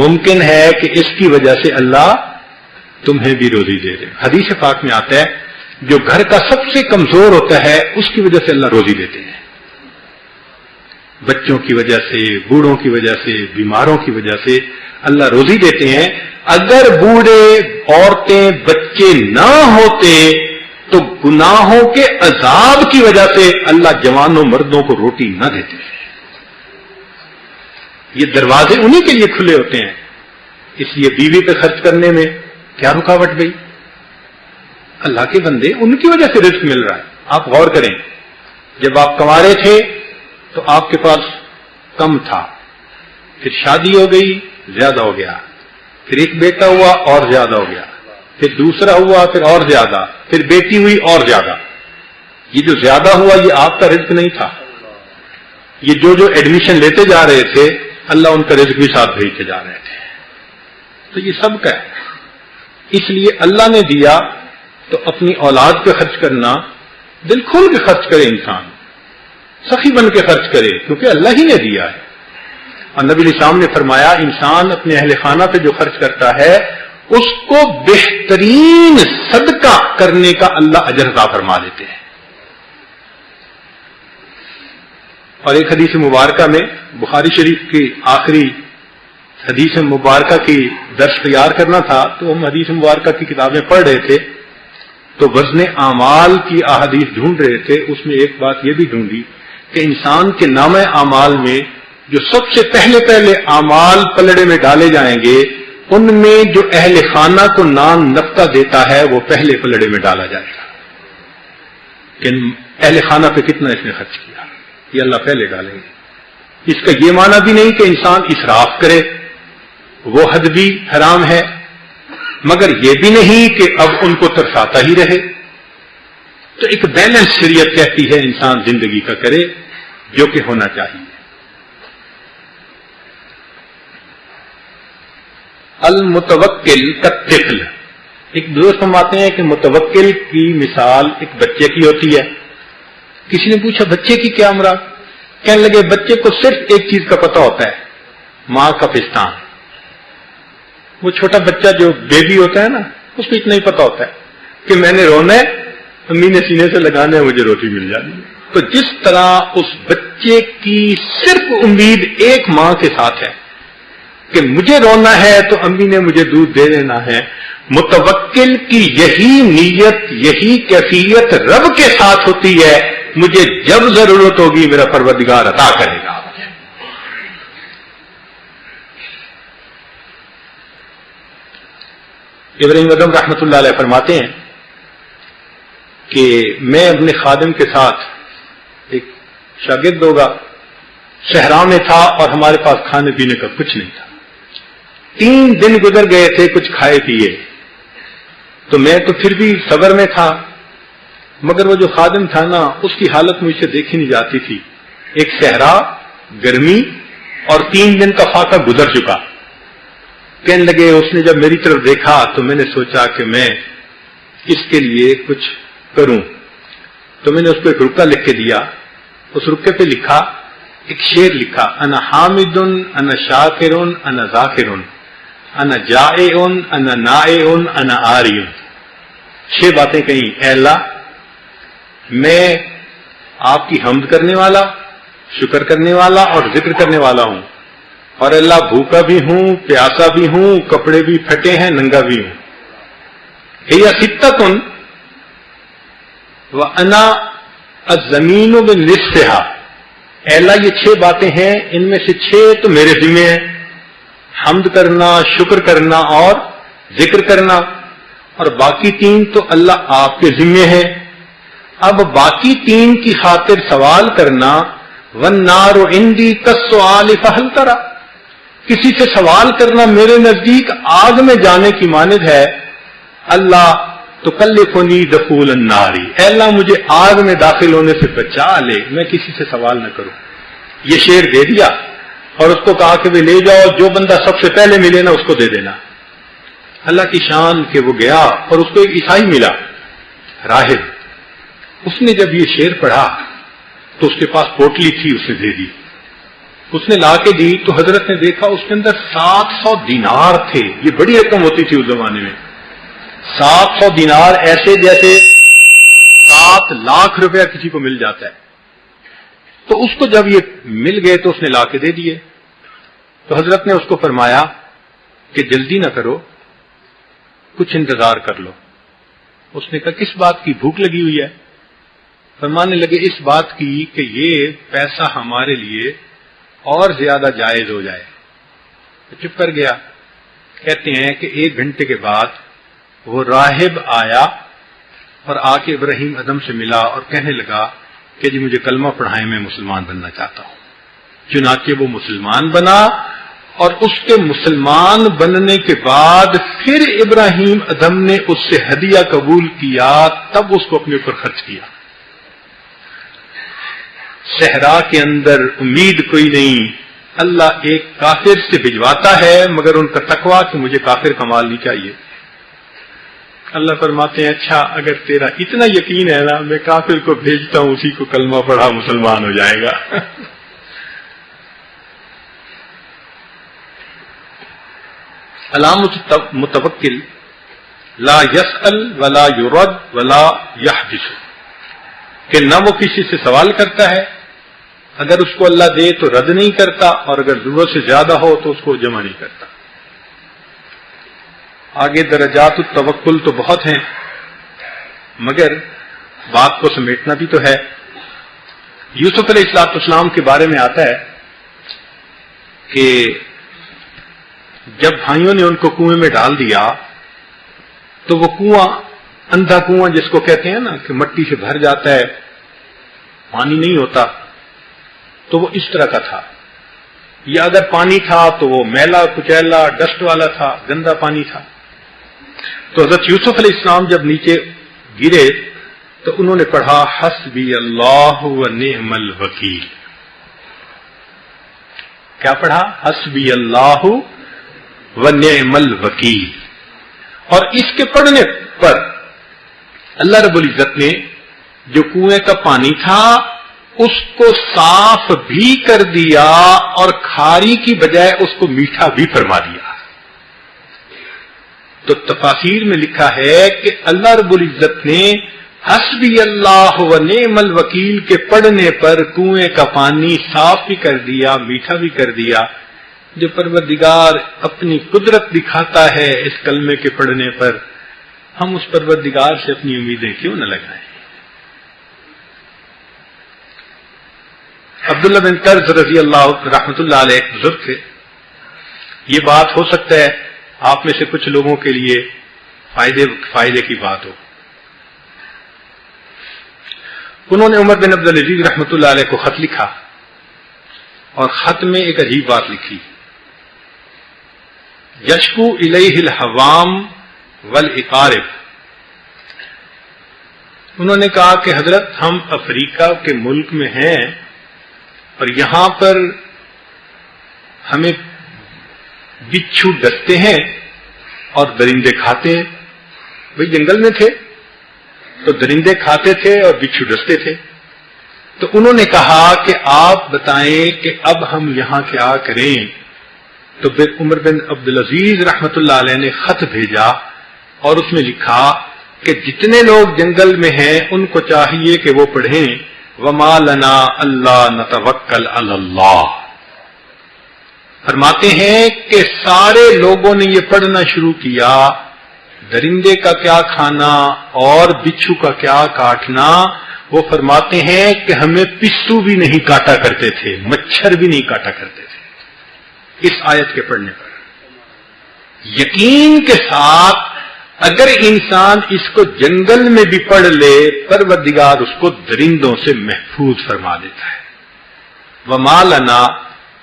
ممکن ہے کہ اس کی وجہ سے اللہ تمہیں بھی روزی دے رہے ہو۔ حدیث پاک میں آتا ہے جو گھر کا سب سے کمزور ہوتا ہے اس کی وجہ سے اللہ روزی دیتے ہیں، بچوں کی وجہ سے، بوڑھوں کی وجہ سے، بیماروں کی وجہ سے اللہ روزی دیتے ہیں۔ اگر بوڑھے، عورتیں، بچے نہ ہوتے تو گناہوں کے عذاب کی وجہ سے اللہ جوانوں مردوں کو روٹی نہ دیتے۔ یہ دروازے انہی کے لیے کھلے ہوتے ہیں، اس لیے بیوی پہ خرچ کرنے میں کیا رکاوٹ گئی؟ اللہ کے بندے، ان کی وجہ سے رزق مل رہا ہے۔ آپ غور کریں، جب آپ کنوارے تھے تو آپ کے پاس کم تھا، پھر شادی ہو گئی زیادہ ہو گیا، پھر ایک بیٹا ہوا اور زیادہ ہو گیا، پھر دوسرا ہوا پھر اور زیادہ، پھر بیٹی ہوئی اور زیادہ۔ یہ جو زیادہ ہوا یہ آپ کا رزق نہیں تھا، یہ جو ایڈمیشن لیتے جا رہے تھے اللہ ان کا رزق بھی ساتھ بھیجتے جا رہے تھے۔ تو یہ سب کا ہے، اس لیے اللہ نے دیا تو اپنی اولاد پہ خرچ کرنا، دل کھول کے خرچ کرے، انسان سخی بن کے خرچ کرے، کیونکہ اللہ ہی نے دیا ہے۔ اور نبی علیہ السلام نے فرمایا انسان اپنے اہل خانہ پہ جو خرچ کرتا ہے اس کو بہترین صدقہ کرنے کا اللہ اجر عطا فرما دیتے ہیں۔ اور ایک حدیث مبارکہ میں، بخاری شریف کی آخری حدیث مبارکہ کی درس تیار کرنا تھا تو ہم حدیث مبارکہ کی کتابیں پڑھ رہے تھے تو وزن اعمال کی احادیث ڈھونڈ رہے تھے، اس میں ایک بات یہ بھی ڈھونڈی کہ انسان کے نامہ اعمال میں جو سب سے پہلے اعمال پلڑے میں ڈالے جائیں گے ان میں جو اہل خانہ کو نان نفقہ دیتا ہے وہ پہلے پلڑے میں ڈالا جائے گا کہ اہل خانہ پہ کتنا اس نے خرچ کیا، یہ اللہ پہلے ڈالیں گے۔ اس کا یہ معنی بھی نہیں کہ انسان اسراف کرے، وہ حد بھی حرام ہے، مگر یہ بھی نہیں کہ اب ان کو ترساتا ہی رہے۔ تو ایک بیلنس شریعت کہتی ہے انسان زندگی کا کرے جو کہ ہونا چاہیے۔ المتوکل کالطفل، ایک دوست فرماتے ہیں کہ متوکل کی مثال ایک بچے کی ہوتی ہے۔ کسی نے پوچھا بچے کی کیا مراد؟ کہنے لگے بچے کو صرف ایک چیز کا پتہ ہوتا ہے، ماں کا پستان۔ وہ چھوٹا بچہ جو بیبی ہوتا ہے نا، اس کو اتنا ہی پتہ ہوتا ہے کہ میں نے رونا ہے، امی نے سینے سے لگانا ہے، مجھے روٹی مل جانی ہے۔ تو جس طرح اس بچے کی صرف امید ایک ماں کے ساتھ ہے کہ مجھے رونا ہے تو امی نے مجھے دودھ دے دینا ہے. متوکل کی یہی نیت، یہی کیفیت رب کے ساتھ ہوتی ہے، مجھے جب ضرورت ہوگی میرا پروردگار عطا کرے گا. ابراہیم ادم رحمۃ اللہ علیہ فرماتے ہیں کہ میں اپنے خادم کے ساتھ، ایک شاگرد ہوگا، صحرا میں تھا اور ہمارے پاس کھانے پینے کا کچھ نہیں تھا. 3 دن گزر گئے تھے کچھ کھائے پیے، تو میں تو پھر بھی صبر میں تھا، مگر وہ جو خادم تھا نا اس کی حالت مجھ سے دیکھی نہیں جاتی تھی. ایک صحرا، گرمی اور 3 دن کا فاقہ گزر چکا. کہنے لگے اس نے جب میری طرف دیکھا تو میں نے سوچا کہ میں اس کے لیے کچھ کروں، تو میں نے اس کو ایک رکا لکھ کے دیا. اس رکے پہ لکھا، ایک شعر لکھا، انا حامد انا شاکر انا ذاکر انا جائع انا نائع انا عاری. 6 باتیں کہیں. اے اللہ، میں آپ کی حمد کرنے والا، شکر کرنے والا اور ذکر کرنے والا ہوں، اور اللہ بھوکا بھی ہوں، پیاسا بھی ہوں، کپڑے بھی پھٹے ہیں، ننگا بھی ہوں. ہی ستۃ وانا الزمین بنصفھا. اے اللہ، یہ 6 باتیں ہیں، ان میں سے 6 تو میرے ذمہ ہیں، حمد کرنا، شکر کرنا اور ذکر کرنا، اور باقی 3 تو اللہ آپ کے ذمہ ہے. اب باقی 3 کی خاطر سوال کرنا، والنار عندی کالسؤال فہل ترى، کسی سے سوال کرنا میرے نزدیک آگ میں جانے کی مانند ہے. اللہ تکلفنی دخول النار، اے اللہ مجھے آگ میں داخل ہونے سے بچا لے، میں کسی سے سوال نہ کروں. یہ شعر دے دیا اور اس کو کہا کہ وہ لے جاؤ، جو بندہ سب سے پہلے ملے نا اس کو دے دینا. اللہ کی شان کہ وہ گیا اور اس کو ایک عیسائی ملا، راہب. اس نے جب یہ شعر پڑھا تو اس کے پاس پوٹلی تھی، اس نے دے دی. اس نے لا کے دی تو حضرت نے دیکھا اس کے اندر 700 دینار تھے. یہ بڑی رقم ہوتی تھی اس زمانے میں. 700 دینار ایسے جیسے 7 لاکھ روپیہ کسی کو مل جاتا ہے. تو اس کو جب یہ مل گئے تو اس نے لا کے دے دیے. تو حضرت نے اس کو فرمایا کہ جلدی نہ کرو، کچھ انتظار کر لو. اس نے کہا کس بات کی؟ بھوک لگی ہوئی ہے. فرمانے لگے اس بات کی کہ یہ پیسہ ہمارے لیے اور زیادہ جائز ہو جائے. تو چپ کر گیا. کہتے ہیں کہ 1 گھنٹے کے بعد وہ راہب آیا اور آ کے ابراہیم ادم سے ملا اور کہنے لگا کہ جی مجھے کلمہ پڑھائیں، میں مسلمان بننا چاہتا ہوں. چنانچہ وہ مسلمان بنا، اور اس کے مسلمان بننے کے بعد پھر ابراہیم ادم نے اس سے ہدیہ قبول کیا، تب اس کو اپنے اوپر خرچ کیا. صحرا کے اندر امید کوئی نہیں، اللہ ایک کافر سے بھجواتا ہے، مگر ان کا تقویٰ کہ مجھے کافر کا مال نہیں چاہیے. اللہ فرماتے ہیں اچھا اگر تیرا اتنا یقین ہے نا، میں کافر کو بھیجتا ہوں، اسی کو کلمہ پڑھا مسلمان ہو جائے گا. علامت متوکل لا یسأل ولا یرد ولا یحبس، کہ نہ وہ کسی سے سوال کرتا ہے، اگر اس کو اللہ دے تو رد نہیں کرتا، اور اگر ضرورت سے زیادہ ہو تو اس کو جمع نہیں کرتا. آگے درجات التوکل تو بہت ہیں، مگر بات کو سمیٹنا بھی تو ہے. یوسف علیہ السلام کے بارے میں آتا ہے کہ جب بھائیوں نے ان کو کنویں میں ڈال دیا تو وہ کنواں، اندھا کنواں جس کو کہتے ہیں نا کہ مٹی سے بھر جاتا ہے، پانی نہیں ہوتا، تو وہ اس طرح کا تھا. یا اگر پانی تھا تو وہ میلا کچیلا ڈسٹ والا تھا، گندا پانی تھا. تو حضرت یوسف علیہ السلام جب نیچے گرے تو انہوں نے پڑھا حسبی اللہ و نعم الوکیل. کیا پڑھا؟ حسبی اللہ و نعم الوکیل. اور اس کے پڑھنے پر اللہ رب العزت نے جو کنویں کا پانی تھا اس کو صاف بھی کر دیا اور کھاری کی بجائے اس کو میٹھا بھی فرما دیا. تو تفاسیر میں لکھا ہے کہ اللہ رب العزت نے حسبی اللہ و نعم الوکیل کے پڑھنے پر کنویں کا پانی صاف بھی کر دیا، میٹھا بھی کر دیا. جو پروردگار اپنی قدرت دکھاتا ہے اس کلمے کے پڑھنے پر، ہم اس پروردگار سے اپنی امیدیں کیوں نہ لگائیں؟ عبداللہ بن قرظ رضی اللہ رحمۃ اللہ علیہ بزرگ تھے. یہ بات ہو سکتا ہے آپ میں سے کچھ لوگوں کے لیے فائدے کی بات ہو. انہوں نے عمر بن عبدالعزیز رحمۃ اللہ علیہ کو خط لکھا اور خط میں ایک عجیب بات لکھی. یشکو الیہ الحوام والاقارب. انہوں نے کہا کہ حضرت ہم افریقہ کے ملک میں ہیں اور یہاں پر ہمیں بچھو ڈستے ہیں اور درندے کھاتے ہیں. بھئی جنگل میں تھے تو درندے کھاتے تھے اور بچھو ڈستے تھے. تو انہوں نے کہا کہ آپ بتائیں کہ اب ہم یہاں کیا کریں. تو پھر عمر بن عبدالعزیز رحمت اللہ علیہ نے خط بھیجا اور اس میں لکھا کہ جتنے لوگ جنگل میں ہیں ان کو چاہیے کہ وہ پڑھیں وَمَا لَنَا أَلَّا نَتَوَكَّلْ عَلَى اللَّهِ. فرماتے ہیں کہ سارے لوگوں نے یہ پڑھنا شروع کیا درندے کا کیا کھانا اور بچھو کا کیا کاٹنا. وہ فرماتے ہیں کہ ہمیں پسو بھی نہیں کاٹا کرتے تھے، مچھر بھی نہیں کاٹا کرتے تھے اس آیت کے پڑھنے پر. یقین کے ساتھ اگر انسان اس کو جنگل میں بھی پڑھ لے پروردگار اس کو درندوں سے محفوظ فرما دیتا ہے. وَمَا لَنَا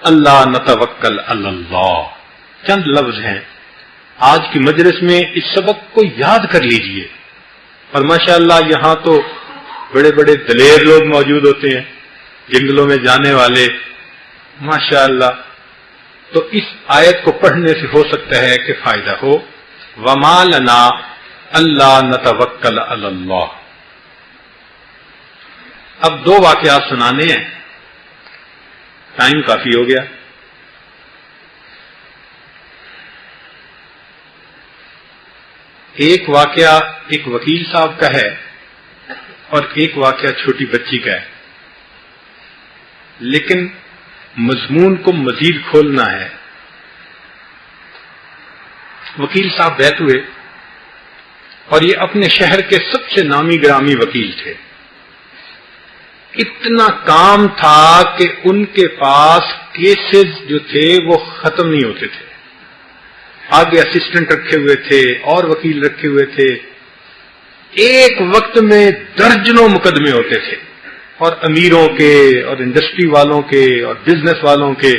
أَلَّا نَتَوَكَّلْ عَلَى اللَّهِ. چند لفظ ہیں آج کی مجلس میں اس سبق کو یاد کر لیجئے. اور ماشاءاللہ یہاں تو بڑے بڑے دلیر لوگ موجود ہوتے ہیں جنگلوں میں جانے والے ماشاءاللہ. تو اس آیت کو پڑھنے سے ہو سکتا ہے کہ فائدہ ہو. وَمَا لَنَا أَلَّا نَتَوَكَّلْ عَلَى اللَّهِ. اب دو واقعات سنانے ہیں، ٹائم کافی ہو گیا. ایک واقعہ ایک وکیل صاحب کا ہے اور ایک واقعہ چھوٹی بچی کا ہے، لیکن مضمون کو مزید کھولنا ہے. وکیل صاحب بیت ہوئے اور یہ اپنے شہر کے سب سے نامی گرامی وکیل تھے. اتنا کام تھا کہ ان کے پاس کیسز جو تھے وہ ختم نہیں ہوتے تھے. آگے اسسٹنٹ رکھے ہوئے تھے اور وکیل رکھے ہوئے تھے. ایک وقت میں درجنوں مقدمے ہوتے تھے اور امیروں کے اور انڈسٹری والوں کے اور بزنس والوں کے.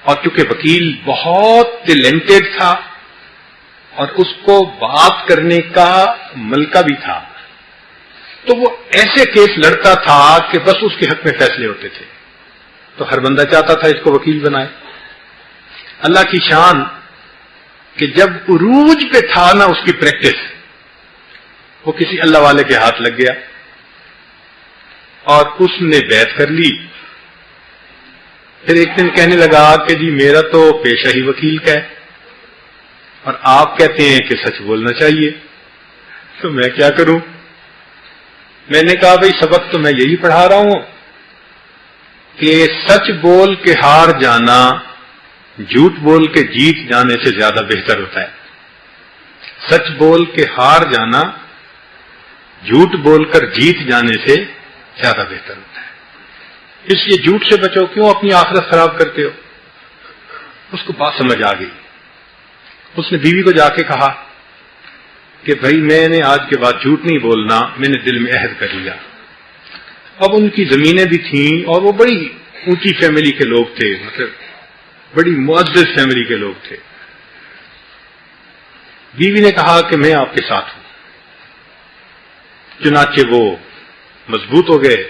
اور چونکہ وکیل بہت ٹیلنٹڈ تھا اور اس کو بات کرنے کا ملکہ بھی تھا تو وہ ایسے کیس لڑتا تھا کہ بس اس کے حق میں فیصلے ہوتے تھے. تو ہر بندہ چاہتا تھا اس کو وکیل بنائے. اللہ کی شان کہ جب عروج پہ تھا نا اس کی پریکٹس، وہ کسی اللہ والے کے ہاتھ لگ گیا اور اس نے بیعت کر لی. پھر ایک دن کہنے لگا کہ جی میرا تو پیشہ ہی وکیل کا ہے اور آپ کہتے ہیں کہ سچ بولنا چاہیے، تو میں کیا کروں؟ میں نے کہا بھئی سبق تو میں یہی پڑھا رہا ہوں کہ سچ بول کے ہار جانا جھوٹ بول کے جیت جانے سے زیادہ بہتر ہوتا ہے. سچ بول کے ہار جانا جھوٹ بول کر جیت جانے سے زیادہ بہتر ہوتا ہے. اس لیے جھوٹ سے بچو، کیوں اپنی آخرت خراب کرتے ہو؟ اس کو بات سمجھ آ گئی. اس نے بیوی کو جا کے کہا کہ بھائی میں نے آج کے بعد جھوٹ نہیں بولنا، میں نے دل میں عہد کر لیا. اب ان کی زمینیں بھی تھیں اور وہ بڑی اونچی فیملی کے لوگ تھے، مطلب بڑی معزز فیملی کے لوگ تھے. بیوی نے کہا کہ میں آپ کے ساتھ ہوں. چنانچہ وہ مضبوط ہو گئے.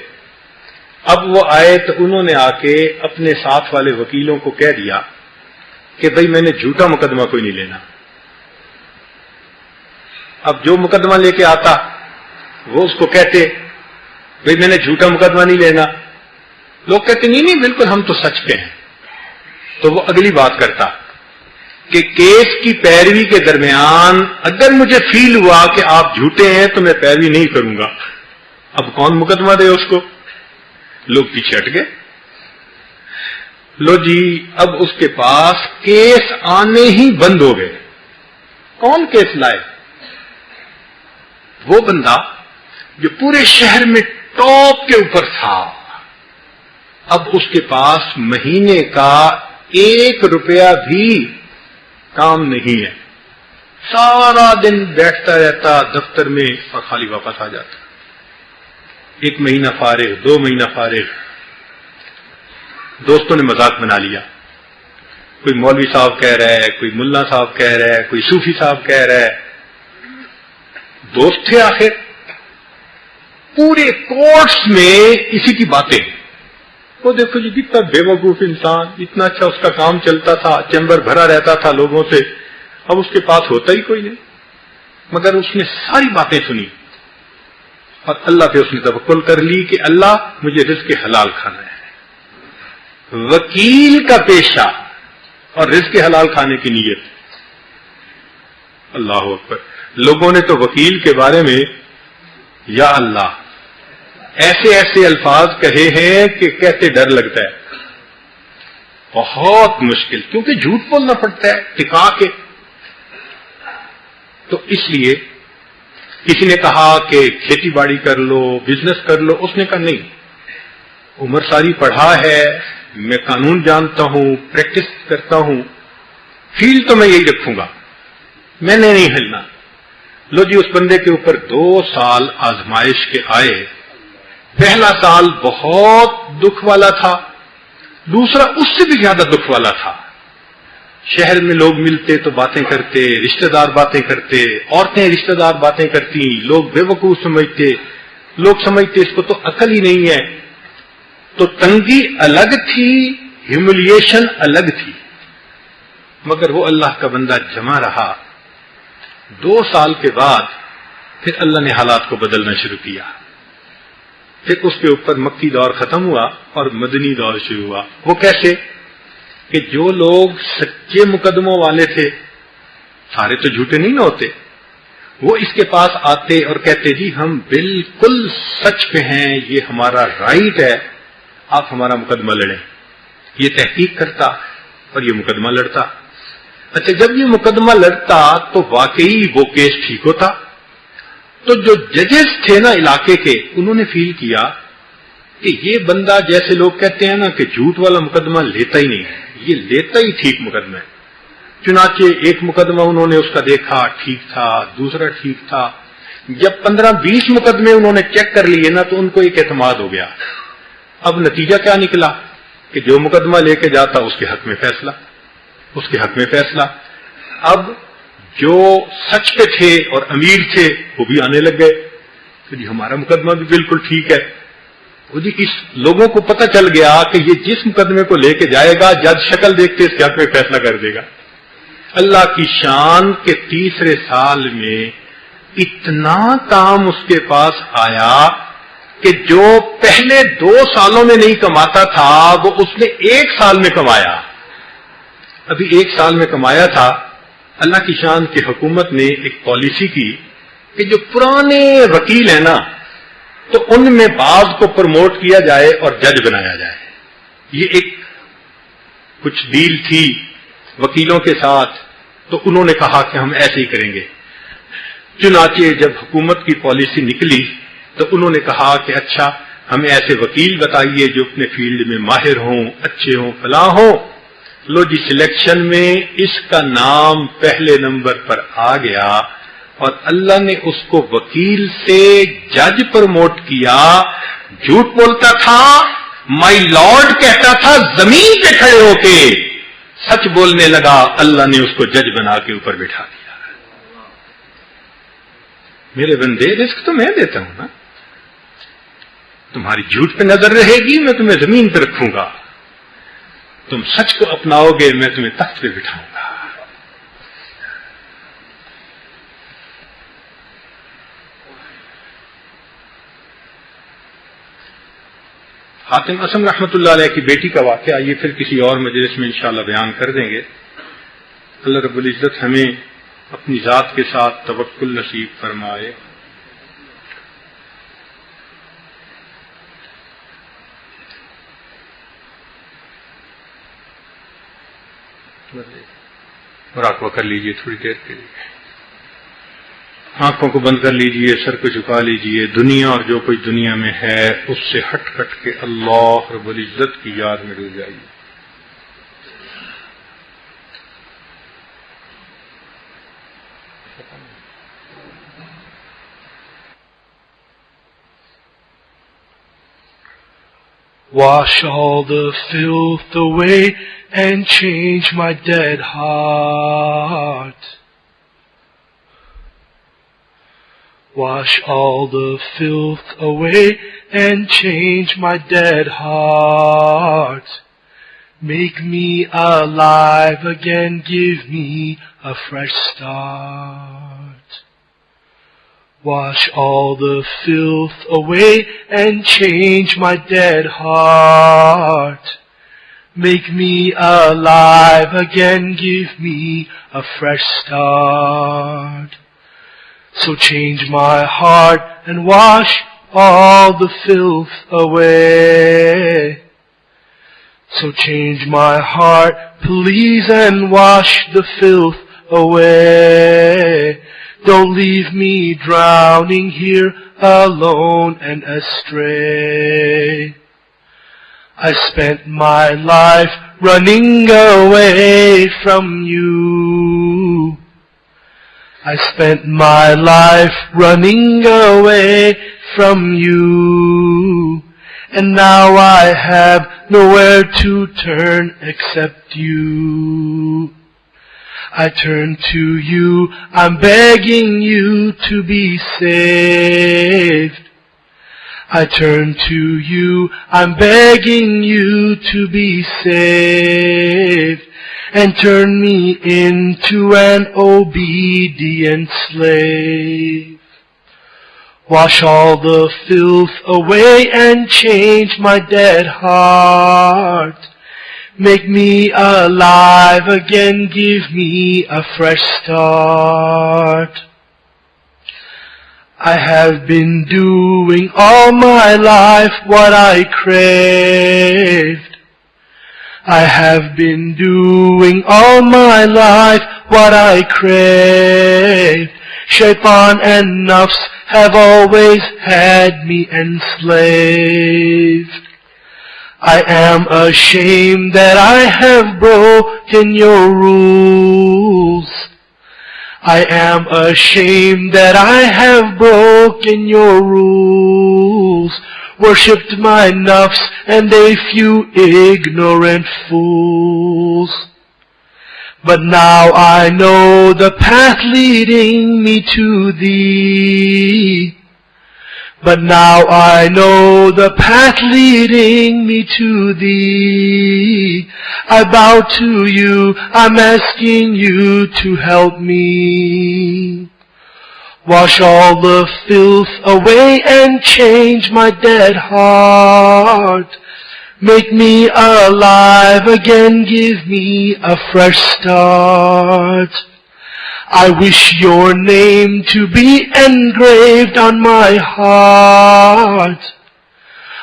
اب وہ آئے تو انہوں نے آ کے اپنے ساتھ والے وکیلوں کو کہہ دیا کہ بھئی میں نے جھوٹا مقدمہ کوئی نہیں لینا. اب جو مقدمہ لے کے آتا وہ اس کو کہتے بھئی میں نے جھوٹا مقدمہ نہیں لینا. لوگ کہتے نہیں نہیں بالکل ہم تو سچ پہ ہیں. تو وہ اگلی بات کرتا کہ کیس کی پیروی کے درمیان اگر مجھے فیل ہوا کہ آپ جھوٹے ہیں تو میں پیروی نہیں کروں گا. اب کون مقدمہ دے اس کو؟ لوگ پیچھے ہٹ گئے. لو جی اب اس کے پاس کیس آنے ہی بند ہو گئے. کون کیس لائے؟ وہ بندہ جو پورے شہر میں ٹاپ کے اوپر تھا. اب اس کے پاس مہینے کا 1 روپیہ بھی کام نہیں ہے. سارا دن بیٹھتا رہتا دفتر میں اور خالی واپس آ جاتا. 1 مہینہ فارغ، 2 مہینہ فارغ. دوستوں نے مذاق بنا لیا. کوئی مولوی صاحب کہہ رہا ہے، کوئی ملا صاحب کہہ رہا ہے، کوئی صوفی صاحب کہہ رہا ہے. دوست تھے آخر. پورے کورٹس میں اسی کی باتیں. وہ دیکھو جی کتنا بے وقوف انسان، اتنا اچھا اس کا کام چلتا تھا، چیمبر بھرا رہتا تھا لوگوں سے، اب اس کے پاس ہوتا ہی کوئی نہیں. مگر اس نے ساری باتیں سنی اور اللہ پہ اس نے توکل کر لی کہ اللہ مجھے رزق حلال کھانا ہے. وکیل کا پیشہ اور رزق حلال کھانے کی نیت. اللہ اکبر. لوگوں نے تو وکیل کے بارے میں یا اللہ ایسے ایسے الفاظ کہے ہیں کہ کہتے ڈر لگتا ہے. بہت مشکل، کیونکہ جھوٹ بولنا پڑتا ہے ٹکا کے. تو اس لیے کسی نے کہا کہ کھیتی باڑی کر لو، بزنس کر لو. اس نے کہا نہیں، عمر ساری پڑھا ہے، میں قانون جانتا ہوں، پریکٹس کرتا ہوں، فیلڈ تو میں یہی رکھوں گا، میں نے نہیں ہلنا. لو جی اس بندے کے اوپر 2 سال آزمائش کے آئے. پہلا سال بہت دکھ والا تھا، دوسرا اس سے بھی زیادہ دکھ والا تھا. شہر میں لوگ ملتے تو باتیں کرتے، رشتہ دار باتیں کرتے، عورتیں رشتہ دار باتیں کرتی، لوگ بے وقوف سمجھتے، لوگ سمجھتے اس کو تو عقل ہی نہیں ہے. تو تنگی الگ تھی، ہیوملیشن الگ تھی. مگر وہ اللہ کا بندہ جمع رہا. 2 سال کے بعد پھر اللہ نے حالات کو بدلنا شروع کیا. پھر اس کے اوپر مکی دور ختم ہوا اور مدنی دور شروع ہوا. وہ کیسے کہ جو لوگ سچے مقدموں والے تھے، سارے تو جھوٹے نہیں نہ ہوتے، وہ اس کے پاس آتے اور کہتے جی ہم بالکل سچ پہ ہیں، یہ ہمارا رائٹ ہے، آپ ہمارا مقدمہ لڑیں. یہ تحقیق کرتا اور یہ مقدمہ لڑتا. اچھا جب یہ مقدمہ لڑتا تو واقعی وہ کیس ٹھیک ہوتا. تو جو ججز تھے نا علاقے کے، انہوں نے فیل کیا کہ یہ بندہ، جیسے لوگ کہتے ہیں نا کہ جھوٹ والا مقدمہ لیتا ہی نہیں ہے، یہ لیتا ہی ٹھیک مقدمہ ہے. چنانچہ ایک مقدمہ انہوں نے اس کا دیکھا ٹھیک تھا، دوسرا ٹھیک تھا. جب 15-20 مقدمے انہوں نے چیک کر لیے نا تو ان کو ایک اعتماد ہو گیا. اب نتیجہ کیا نکلا کہ جو مقدمہ لے کے جاتا اس کے حق میں فیصلہ، اس کے حق میں فیصلہ. اب جو سچ پہ تھے اور امیر تھے وہ بھی آنے لگ گئے کہ جی ہمارا مقدمہ بھی بالکل ٹھیک ہے. وہ جی اس لوگوں کو پتہ چل گیا کہ یہ جس مقدمے کو لے کے جائے گا جج شکل دیکھتے اس کے حق میں فیصلہ کر دے گا. اللہ کی شان کے تیسرے سال میں اتنا کام اس کے پاس آیا کہ جو پہلے 2 سالوں میں نہیں کماتا تھا وہ اس نے 1 سال میں کمایا. ابھی 1 سال میں کمایا تھا. اللہ کی شان کی حکومت نے ایک پالیسی کی کہ جو پرانے وکیل ہیں نا تو ان میں بعض کو پروموٹ کیا جائے اور جج بنایا جائے. یہ ایک کچھ ڈیل تھی وکیلوں کے ساتھ، تو انہوں نے کہا کہ ہم ایسے ہی کریں گے. چنانچہ جب حکومت کی پالیسی نکلی تو انہوں نے کہا کہ اچھا ہمیں ایسے وکیل بتائیے جو اپنے فیلڈ میں ماہر ہوں، اچھے ہوں، فلاں ہوں. لو جی سلیکشن میں اس کا نام پہلے نمبر پر آ گیا اور اللہ نے اس کو وکیل سے جج پروموٹ کیا. جھوٹ بولتا تھا، مائی لارڈ کہتا تھا، زمین پہ کھڑے ہو کے سچ بولنے لگا. اللہ نے اس کو جج بنا کے اوپر بٹھا دیا. میرے بندے رزق تو میں دیتا ہوں نا، تمہاری جھوٹ پہ نظر رہے گی، میں تمہیں زمین پہ رکھوں گا. تم سچ کو اپناؤ گے، میں تمہیں تخت پہ بٹھاؤں گا. حاتم اسم رحمۃ اللہ علیہ کی بیٹی کا واقعہ یہ پھر کسی اور مجلس میں انشاءاللہ بیان کر دیں گے. اللہ رب العزت ہمیں اپنی ذات کے ساتھ توکل نصیب فرمائے. مراقبہ کر لیجئے تھوڑی دیر کے لیے. آنکھوں کو بند کر لیجئے, سر کو جھکا لیجئے. دنیا اور جو کچھ دنیا میں ہے اس سے ہٹ کے اللہ رب العزت کی یاد میں ڈوب جائیے. Wash all the filth away and change my dead heart. Wash all the filth away and change my dead heart. Make me alive again, give me a fresh start. Wash all the filth away and change my dead heart. Make me alive again, give me a fresh start. So change my heart and wash all the filth away. So change my heart, please, and wash the filth away. Don't leave me drowning here alone and astray. I spent my life running away from you. I spent my life running away from you. And now I have nowhere to turn except you. I turn to you, I'm begging you to be saved. I turn to you, I'm begging you to be saved. And turn me into an obedient slave. Wash all the filth away and change my dead heart. Make me alive again, give me a fresh start. I have been doing all my life what I craved. I have been doing all my life what I craved. Shaitan and nafs have always had me enslaved. I am ashamed that I have broken your rules. I am ashamed that I have broken your rules. Worshipped my nafs and a few ignorant fools. But now I know the path leading me to thee. But now I know the path leading me to thee. I bow to you, I'm asking you to help me. Wash all the filth away and change my dead heart. Make me alive again, give me a fresh start. I wish your name to be engraved on my heart.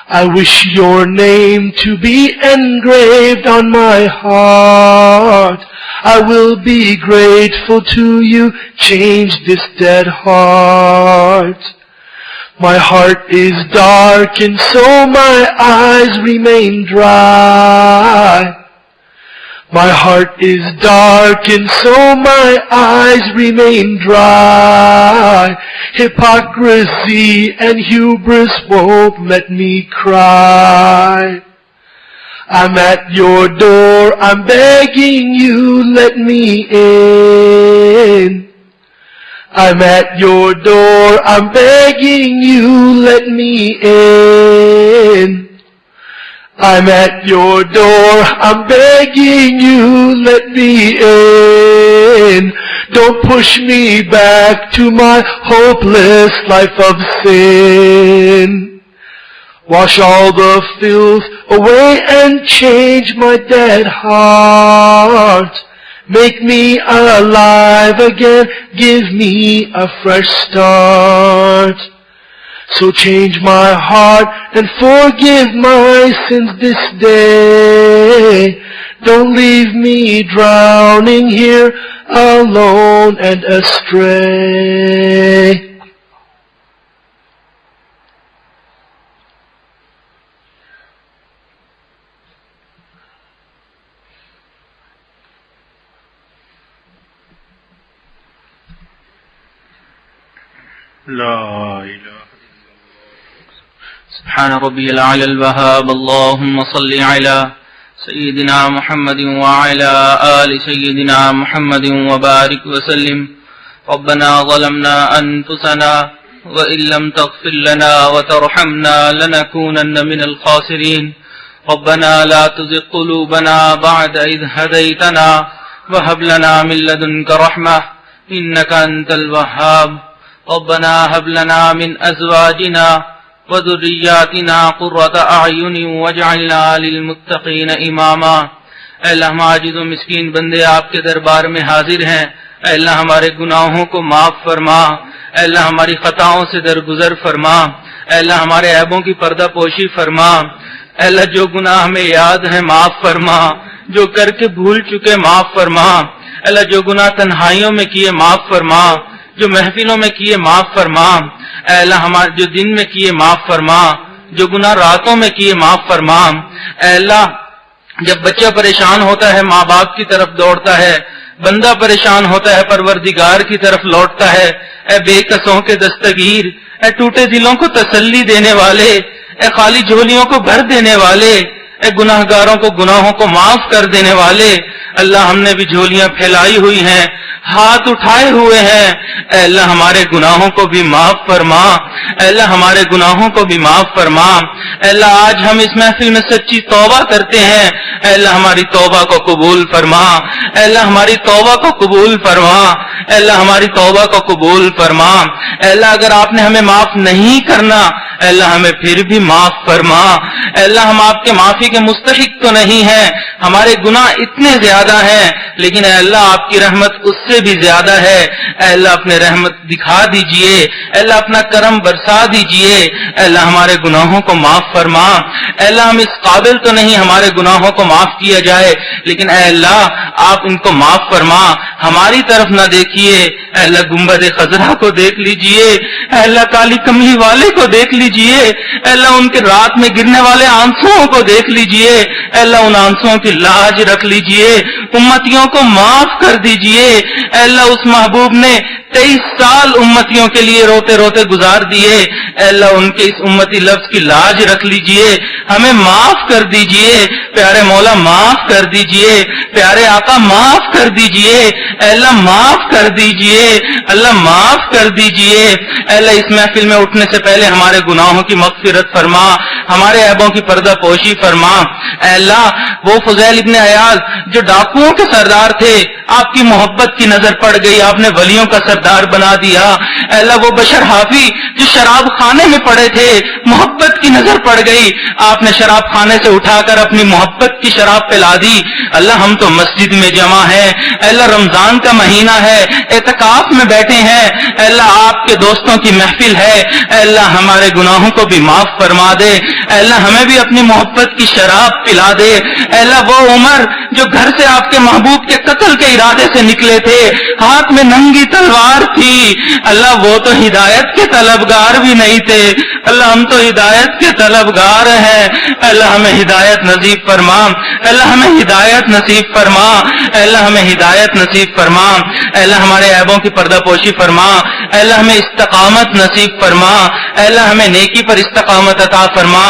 I wish your name to be engraved on my heart. I will be grateful to you, change this dead heart. My heart is dark and so my eyes remain dry. My heart is dark and so my eyes remain dry. Hypocrisy and hubris won't let me cry. I'm at your door, I'm begging you, let me in. I'm at your door, I'm begging you, let me in. I'm at your door, I'm begging you, let me in. Don't push me back to my hopeless life of sin. Wash all the filth away and change my dead heart. Make me alive again, give me a fresh start. So change my heart and forgive my sins this day. Don't leave me drowning here alone and astray. لا إله سبحان ربي الأعلى الوهاب. اللهم صل على سيدنا محمد وعلى آل سيدنا محمد وبارك وسلم. ربنا ظلمنا أنفسنا وإن لم تغفر لنا وترحمنا لنكونن من الخاسرين. ربنا لا تزغ قلوبنا بعد إذ هديتنا وهب لنا من لدنك رحمة إنك أنت الوهاب. ربنا هب لنا من أزواجنا وذرياتنا قرة أعين واجعلنا للمتقين إماما. اے اللہ ہم عاجز و مسکین بندے آپ کے دربار میں حاضر ہیں. اے اللہ ہمارے گناہوں کو معاف فرما. اے اللہ ہماری خطاؤں سے درگزر فرما. اے اللہ ہمارے عیبوں کی پردہ پوشی فرما. اے اللہ جو گناہ ہمیں یاد ہیں معاف فرما, جو کر کے بھول چکے معاف فرما. اے اللہ جو گناہ تنہائیوں میں کیے معاف فرما, جو محفلوں میں کیے معاف فرما. اے اللہ ہمارے جو دن میں کیے معاف فرما, جو گناہ راتوں میں کیے معاف فرما. اے اللہ جب بچہ پریشان ہوتا ہے ماں باپ کی طرف دوڑتا ہے, بندہ پریشان ہوتا ہے پروردگار کی طرف لوٹتا ہے. اے بے کسوں کے دستگیر, اے ٹوٹے دلوں کو تسلی دینے والے, اے خالی جھولیوں کو بھر دینے والے, اے گناہ گاروں کو گناہوں کو معاف کر دینے والے. اللہ ہم نے بھی جھولیاں پھیلائی ہوئی ہیں, ہاتھ اٹھائے ہوئے ہیں. اے اللہ ہمارے گناہوں کو بھی معاف فرما. اے اللہ ہمارے گناہوں کو بھی معاف فرما. اے اللہ آج ہم اس محفل میں سچی توبہ کرتے ہیں. اے اللہ ہماری توبہ کو قبول فرما. اے اللہ ہماری توبہ کو قبول فرما. اے اللہ ہماری توبہ کو قبول فرما. اے اللہ اگر آپ نے ہمیں معاف نہیں کرنا, اے اللہ ہمیں پھر بھی معاف فرما. اے اللہ ہم آپ کے معافی کے مستحق تو نہیں ہیں, ہمارے گناہ اتنے زیادہ ہیں, لیکن اے اللہ آپ کی رحمت اس سے بھی زیادہ ہے. اے اللہ اپنے رحمت دکھا دیجئے. اے اللہ اپنا کرم برسا دیجئے. اے اللہ ہمارے گناہوں کو معاف فرما. اے اللہ ہم اس قابل تو نہیں ہمارے گناہوں کو معاف کیا جائے, لیکن اے اللہ آپ ان کو معاف فرما. ہماری طرف نہ دیکھیے. اے اللہ گنبد خضرا کو دیکھ لیجئے. اے اللہ کالی کملی والے کو دیکھ لیجئے. اے اللہ ان کے رات میں گرنے والے آنسوؤں کو دیکھ لیجئے. اے اللہ ان آنسوؤں کی لاج رکھ لیجئے. امتیوں کو معاف کر دیجئے. اے اللہ اس محبوب نے 23 سال امتیوں کے لیے روتے روتے گزار دیے. اے اللہ ان کے اس امتی لفظ کی لاج رکھ لیجئے. ہمیں معاف کر دیجئے. پیارے مولا معاف کر دیجئے. پیارے آقا معاف کر دیجئے. اے اللہ معاف کر دیجئے. اللہ معاف کر دیجئے. اے اللہ اس محفل میں اٹھنے سے پہلے ہمارے گناہوں کی مغفرت فرما, ہمارے عیبوں کی پردہ پوشی فرما. اے اللہ وہ فضیل ابن عیاض جو ڈاکوؤں کے سردار تھے, آپ کی محبت کی نظر پڑ گئی, آپ نے ولیوں کا سردار بنا دیا. اے اللہ وہ بشر حافی جو شراب خانے میں پڑے تھے, محبت کی نظر پڑ گئی, آپ نے شراب خانے سے اٹھا کر اپنی محبت کی شراب پلا دی. اللہ ہم تو مسجد میں جمع ہیں. اے اللہ رمضان کا مہینہ ہے, اعتکاف میں بیٹھے ہیں. اے اللہ آپ کے دوستوں کی محفل ہے. اے اللہ ہمارے گناہوں کو بھی معاف فرما دے. اے اللہ ہمیں بھی اپنی محبت کی شراب پلا دے. اے اللہ وہ عمر جو گھر سے آپ کے محبوب کے قتل کے ارادے سے نکلے تھے, ہاتھ میں ننگی تلوار تھی, اللہ وہ تو ہدایت کے طلبگار بھی نہیں تھے. اللہ ہم تو ہدایت کے طلبگار ہیں. اللہ ہمیں ہدایت نصیب فرما. اللہ ہمیں ہدایت نصیب فرما. اللہ ہمیں ہدایت نصیب فرما. اللہ ہمارے عیبوں کی پردہ پوشی فرما. اللہ ہمیں استقامت نصیب فرما. اللہ ہمیں نیکی پر استقامت عطا فرما.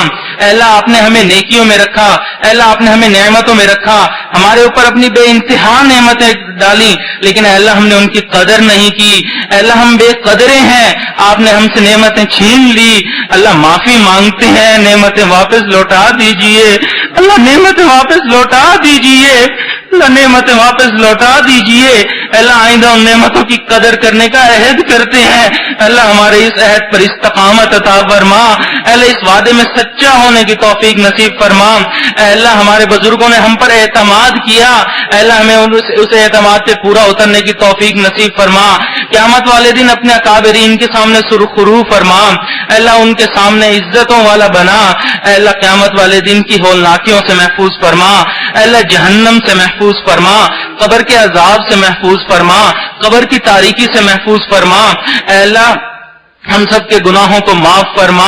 اللہ آپ نے ہمیں نیکیوں میں رکھا. اللہ آپ نے ہمیں نعمتوں میں رکھا. ہمارے اوپر اپنی بے انتہا نعمتیں ڈالی, لیکن اللہ ہم نے ان کی قدر نہیں کی. اللہ ہم بے قدرے ہیں, آپ نے ہم سے نعمتیں چھین لی. اللہ معافی مانگتے ہیں, نعمتیں واپس لوٹا دیجئے. اللہ نعمتیں واپس لوٹا دیجئے. اللہ نعمتیں واپس لوٹا دیجئے. اللہ آئندہ ان نعمتوں کی قدر کرنے کا عہد کرتے ہیں اللہ ہمارے اس عہد پر استقامت عطا فرما، اللہ اس وعدے میں سچا ہونے کی توفیق نصیب فرما، اللہ ہمارے بزرگوں نے ہم پر اعتماد کیا، اللہ ہمیں اس اعتماد پہ پورا اترنے کی توفیق نصیب فرما، قیامت والے دن اپنے اکابرین کے سامنے سرخرو فرما، اللہ ان کے سامنے عزتوں والا بنا، اللہ قیامت والے دن کی ہولناکیوں سے محفوظ فرما، اللہ جہنم سے محفوظ فرما، قبر کے عذاب سے محفوظ فرما، قبر کی تاریکی سے محفوظ فرما، اللہ ہم سب کے گناہوں کو معاف فرما،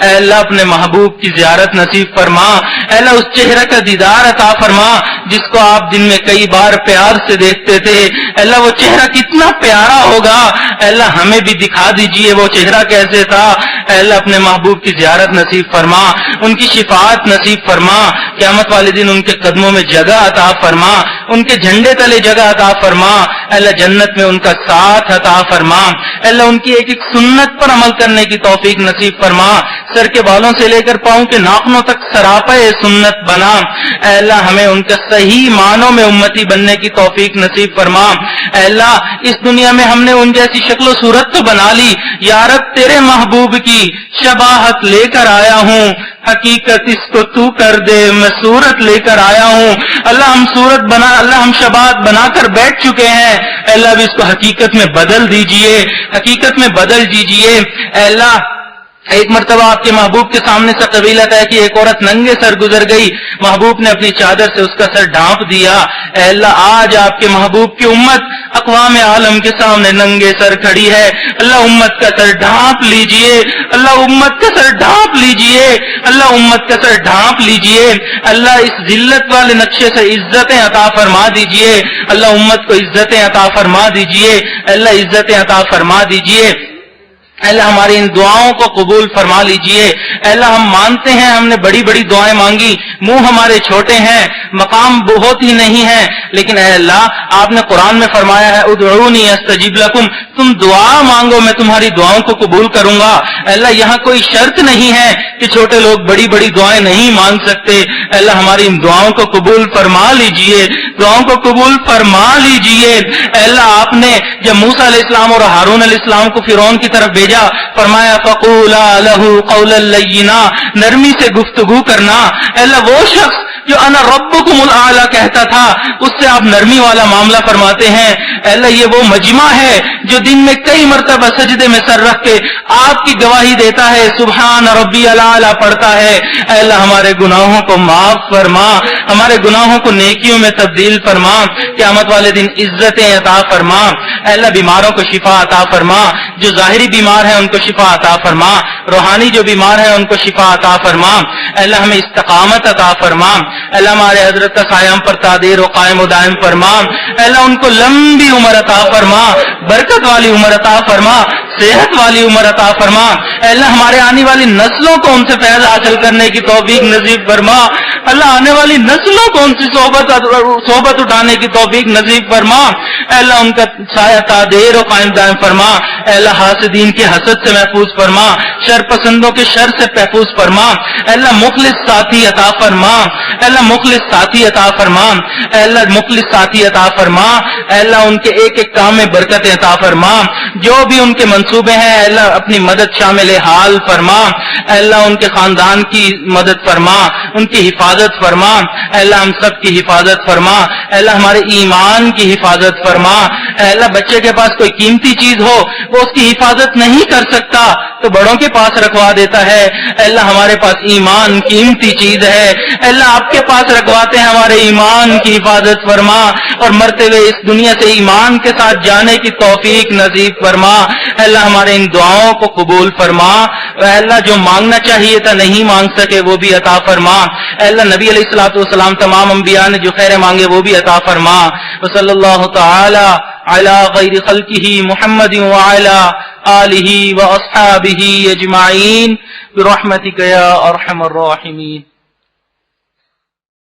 اے اللہ اپنے محبوب کی زیارت نصیب فرما، اے اللہ اس چہرہ کا دیدار عطا فرما جس کو آپ دن میں کئی بار پیار سے دیکھتے تھے، اے اللہ وہ چہرہ کتنا پیارا ہوگا، اے اللہ ہمیں بھی دکھا دیجئے وہ چہرہ کیسے تھا، اے اللہ اپنے محبوب کی زیارت نصیب فرما، ان کی شفاعت نصیب فرما، قیامت والے دن ان کے قدموں میں جگہ عطا فرما، ان کے جھنڈے تلے جگہ عطا فرما، اے اللہ جنت میں ان کا ساتھ عطا فرما، اے اللہ ان کی ایک ایک سنت پر عمل کرنے کی توفیق نصیب فرما، سر کے بالوں سے لے کر پاؤں کے ناخنوں تک سراپے سنت بنا، اے اللہ ہمیں ان کے صحیح معنوں میں امتی بننے کی توفیق نصیب فرما، اے اللہ اس دنیا میں ہم نے ان جیسی شکل و صورت تو بنا لی، یا رب تیرے محبوب کی شباہت لے کر آیا ہوں، حقیقت اس کو تو کر دے، میں صورت لے کر آیا ہوں، اللہ ہم صورت بنا، اللہ ہم شباہت بنا کر بیٹھ چکے ہیں، اے اللہ اب اس کو حقیقت میں بدل دیجئے، حقیقت میں بدل دیجئے، اے اللہ ایک مرتبہ آپ کے محبوب کے سامنے سے قبیلہ ہے کہ ایک عورت ننگے سر گزر گئی، محبوب نے اپنی چادر سے اس کا سر ڈھانپ دیا، اے اللہ آج آپ کے محبوب کی امت اقوام عالم کے سامنے ننگے سر کھڑی ہے، اللہ امت کا سر ڈھانپ لیجئے، اللہ امت کا سر ڈھانپ لیجئے، اللہ امت کا سر ڈھانپ لیجئے، اللہ اس ذلت والے نقشے سے عزتیں عطا فرما دیجئے، اللہ امت کو عزتیں عطا فرما دیجئے، اللہ عزتیں عطا فرما دیجئے، اللہ ہماری ان دعاؤں کو قبول فرما لیجئے، اللہ ہم مانتے ہیں ہم نے بڑی بڑی دعائیں مانگی، منہ ہمارے چھوٹے ہیں، مقام بہت ہی نہیں ہے، لیکن اے اللہ آپ نے قرآن میں فرمایا ہے ادعونی استجب لکم، تم دعا مانگو میں تمہاری دعاؤں کو قبول کروں گا، اے اللہ یہاں کوئی شرط نہیں ہے کہ چھوٹے لوگ بڑی بڑی دعائیں نہیں مانگ سکتے، اے اللہ ہماری ان دعاؤں کو قبول فرما لیجئے، دعاؤں کو قبول فرما لیجئے، اے اللہ آپ نے جب موسیٰ علیہ السلام اور ہارون علیہ السلام کو فرعون کی طرف بھیجا، فرمایا فقولا لہ قولا لینا، نرمی سے گفتگو کرنا، اے اللہ وہ شخص جو انا ربکم الاعلی کہتا تھا اس سے آپ نرمی والا معاملہ فرماتے ہیں، اے اللہ یہ وہ مجمع ہے جو دن میں کئی مرتبہ سجدے میں سر رکھ کے آپ کی گواہی دیتا ہے، سبحان ربی الاعلی پڑھتا ہے، اے اللہ ہمارے گناہوں کو معاف فرما، ہمارے گناہوں کو نیکیوں میں تبدیل فرما، قیامت والے دن عزتیں عطا فرما، اے اللہ بیماروں کو شفا عطا فرما، جو ظاہری بیمار ہیں ان کو شفا عطا فرما، روحانی جو بیمار ہیں ان کو شفا عطا فرما، اے اللہ ہمیں استقامت عطا فرما، اے اللہ ہمارے حضرت کا سایہ پر تادیر و قائم و دائم فرما، اے اللہ ان کو لمبی عمر عطا فرما، برکت والی عمر عطا فرما، صحت والی عمر عطا فرما، اے اللہ ہمارے آنے والی نسلوں کو ان سے فیض حاصل کرنے کی توفیق نصیب فرما، اللہ آنے والی نسلوں کو ان سے صحبت اٹھانے کی توفیق نصیب فرما، اے اللہ ان کا سایہ تادیر و قائم دائم فرما، اے اللہ حاسدین کے حسد سے محفوظ فرما، شر پسندوں کے شر سے محفوظ فرما، اے اللہ مخلص ساتھی عطا فرما، اے اللہ مخلص ساتھی عطا فرما، اے اللہ مخلص ساتھی عطا فرما، اے اللہ ان کے ایک ایک کام میں برکت عطا فرما، جو بھی ان کے منصوبے ہیں اے اللہ اپنی مدد شامل حال فرما، اے اللہ ان کے خاندان کی مدد فرما، ان کی حفاظت فرما، اے اللہ ہم سب کی حفاظت فرما، اے اللہ ہمارے ایمان کی حفاظت فرما، اے اللہ بچے کے پاس کوئی قیمتی چیز ہو وہ اس کی حفاظت نہیں کر سکتا تو بڑوں کے پاس رکھوا دیتا ہے، اے اللہ ہمارے پاس ایمان قیمتی چیز ہے، اے اللہ آپ کے پاس رکھواتے ہیں، ہمارے ایمان کی حفاظت فرما اور مرتے ہوئے اس دنیا سے ایمان کے ساتھ جانے کی توفیق نصیب فرما، اے اللہ ہمارے ان دعاؤں کو قبول فرما، اے اللہ جو مانگنا چاہیے تھا نہیں مانگ سکے وہ بھی عطا فرما، اے اللہ نبی علیہ الصلوۃ والسلام تمام انبیاء نے جو خیر مانگے وہ بھی عطا فرما، وصلی اللہ تعالی علی خیر خلقہ محمد وعلی آلہ واصحابہ اجمعین برحمتک یا ارحم الراحمین۔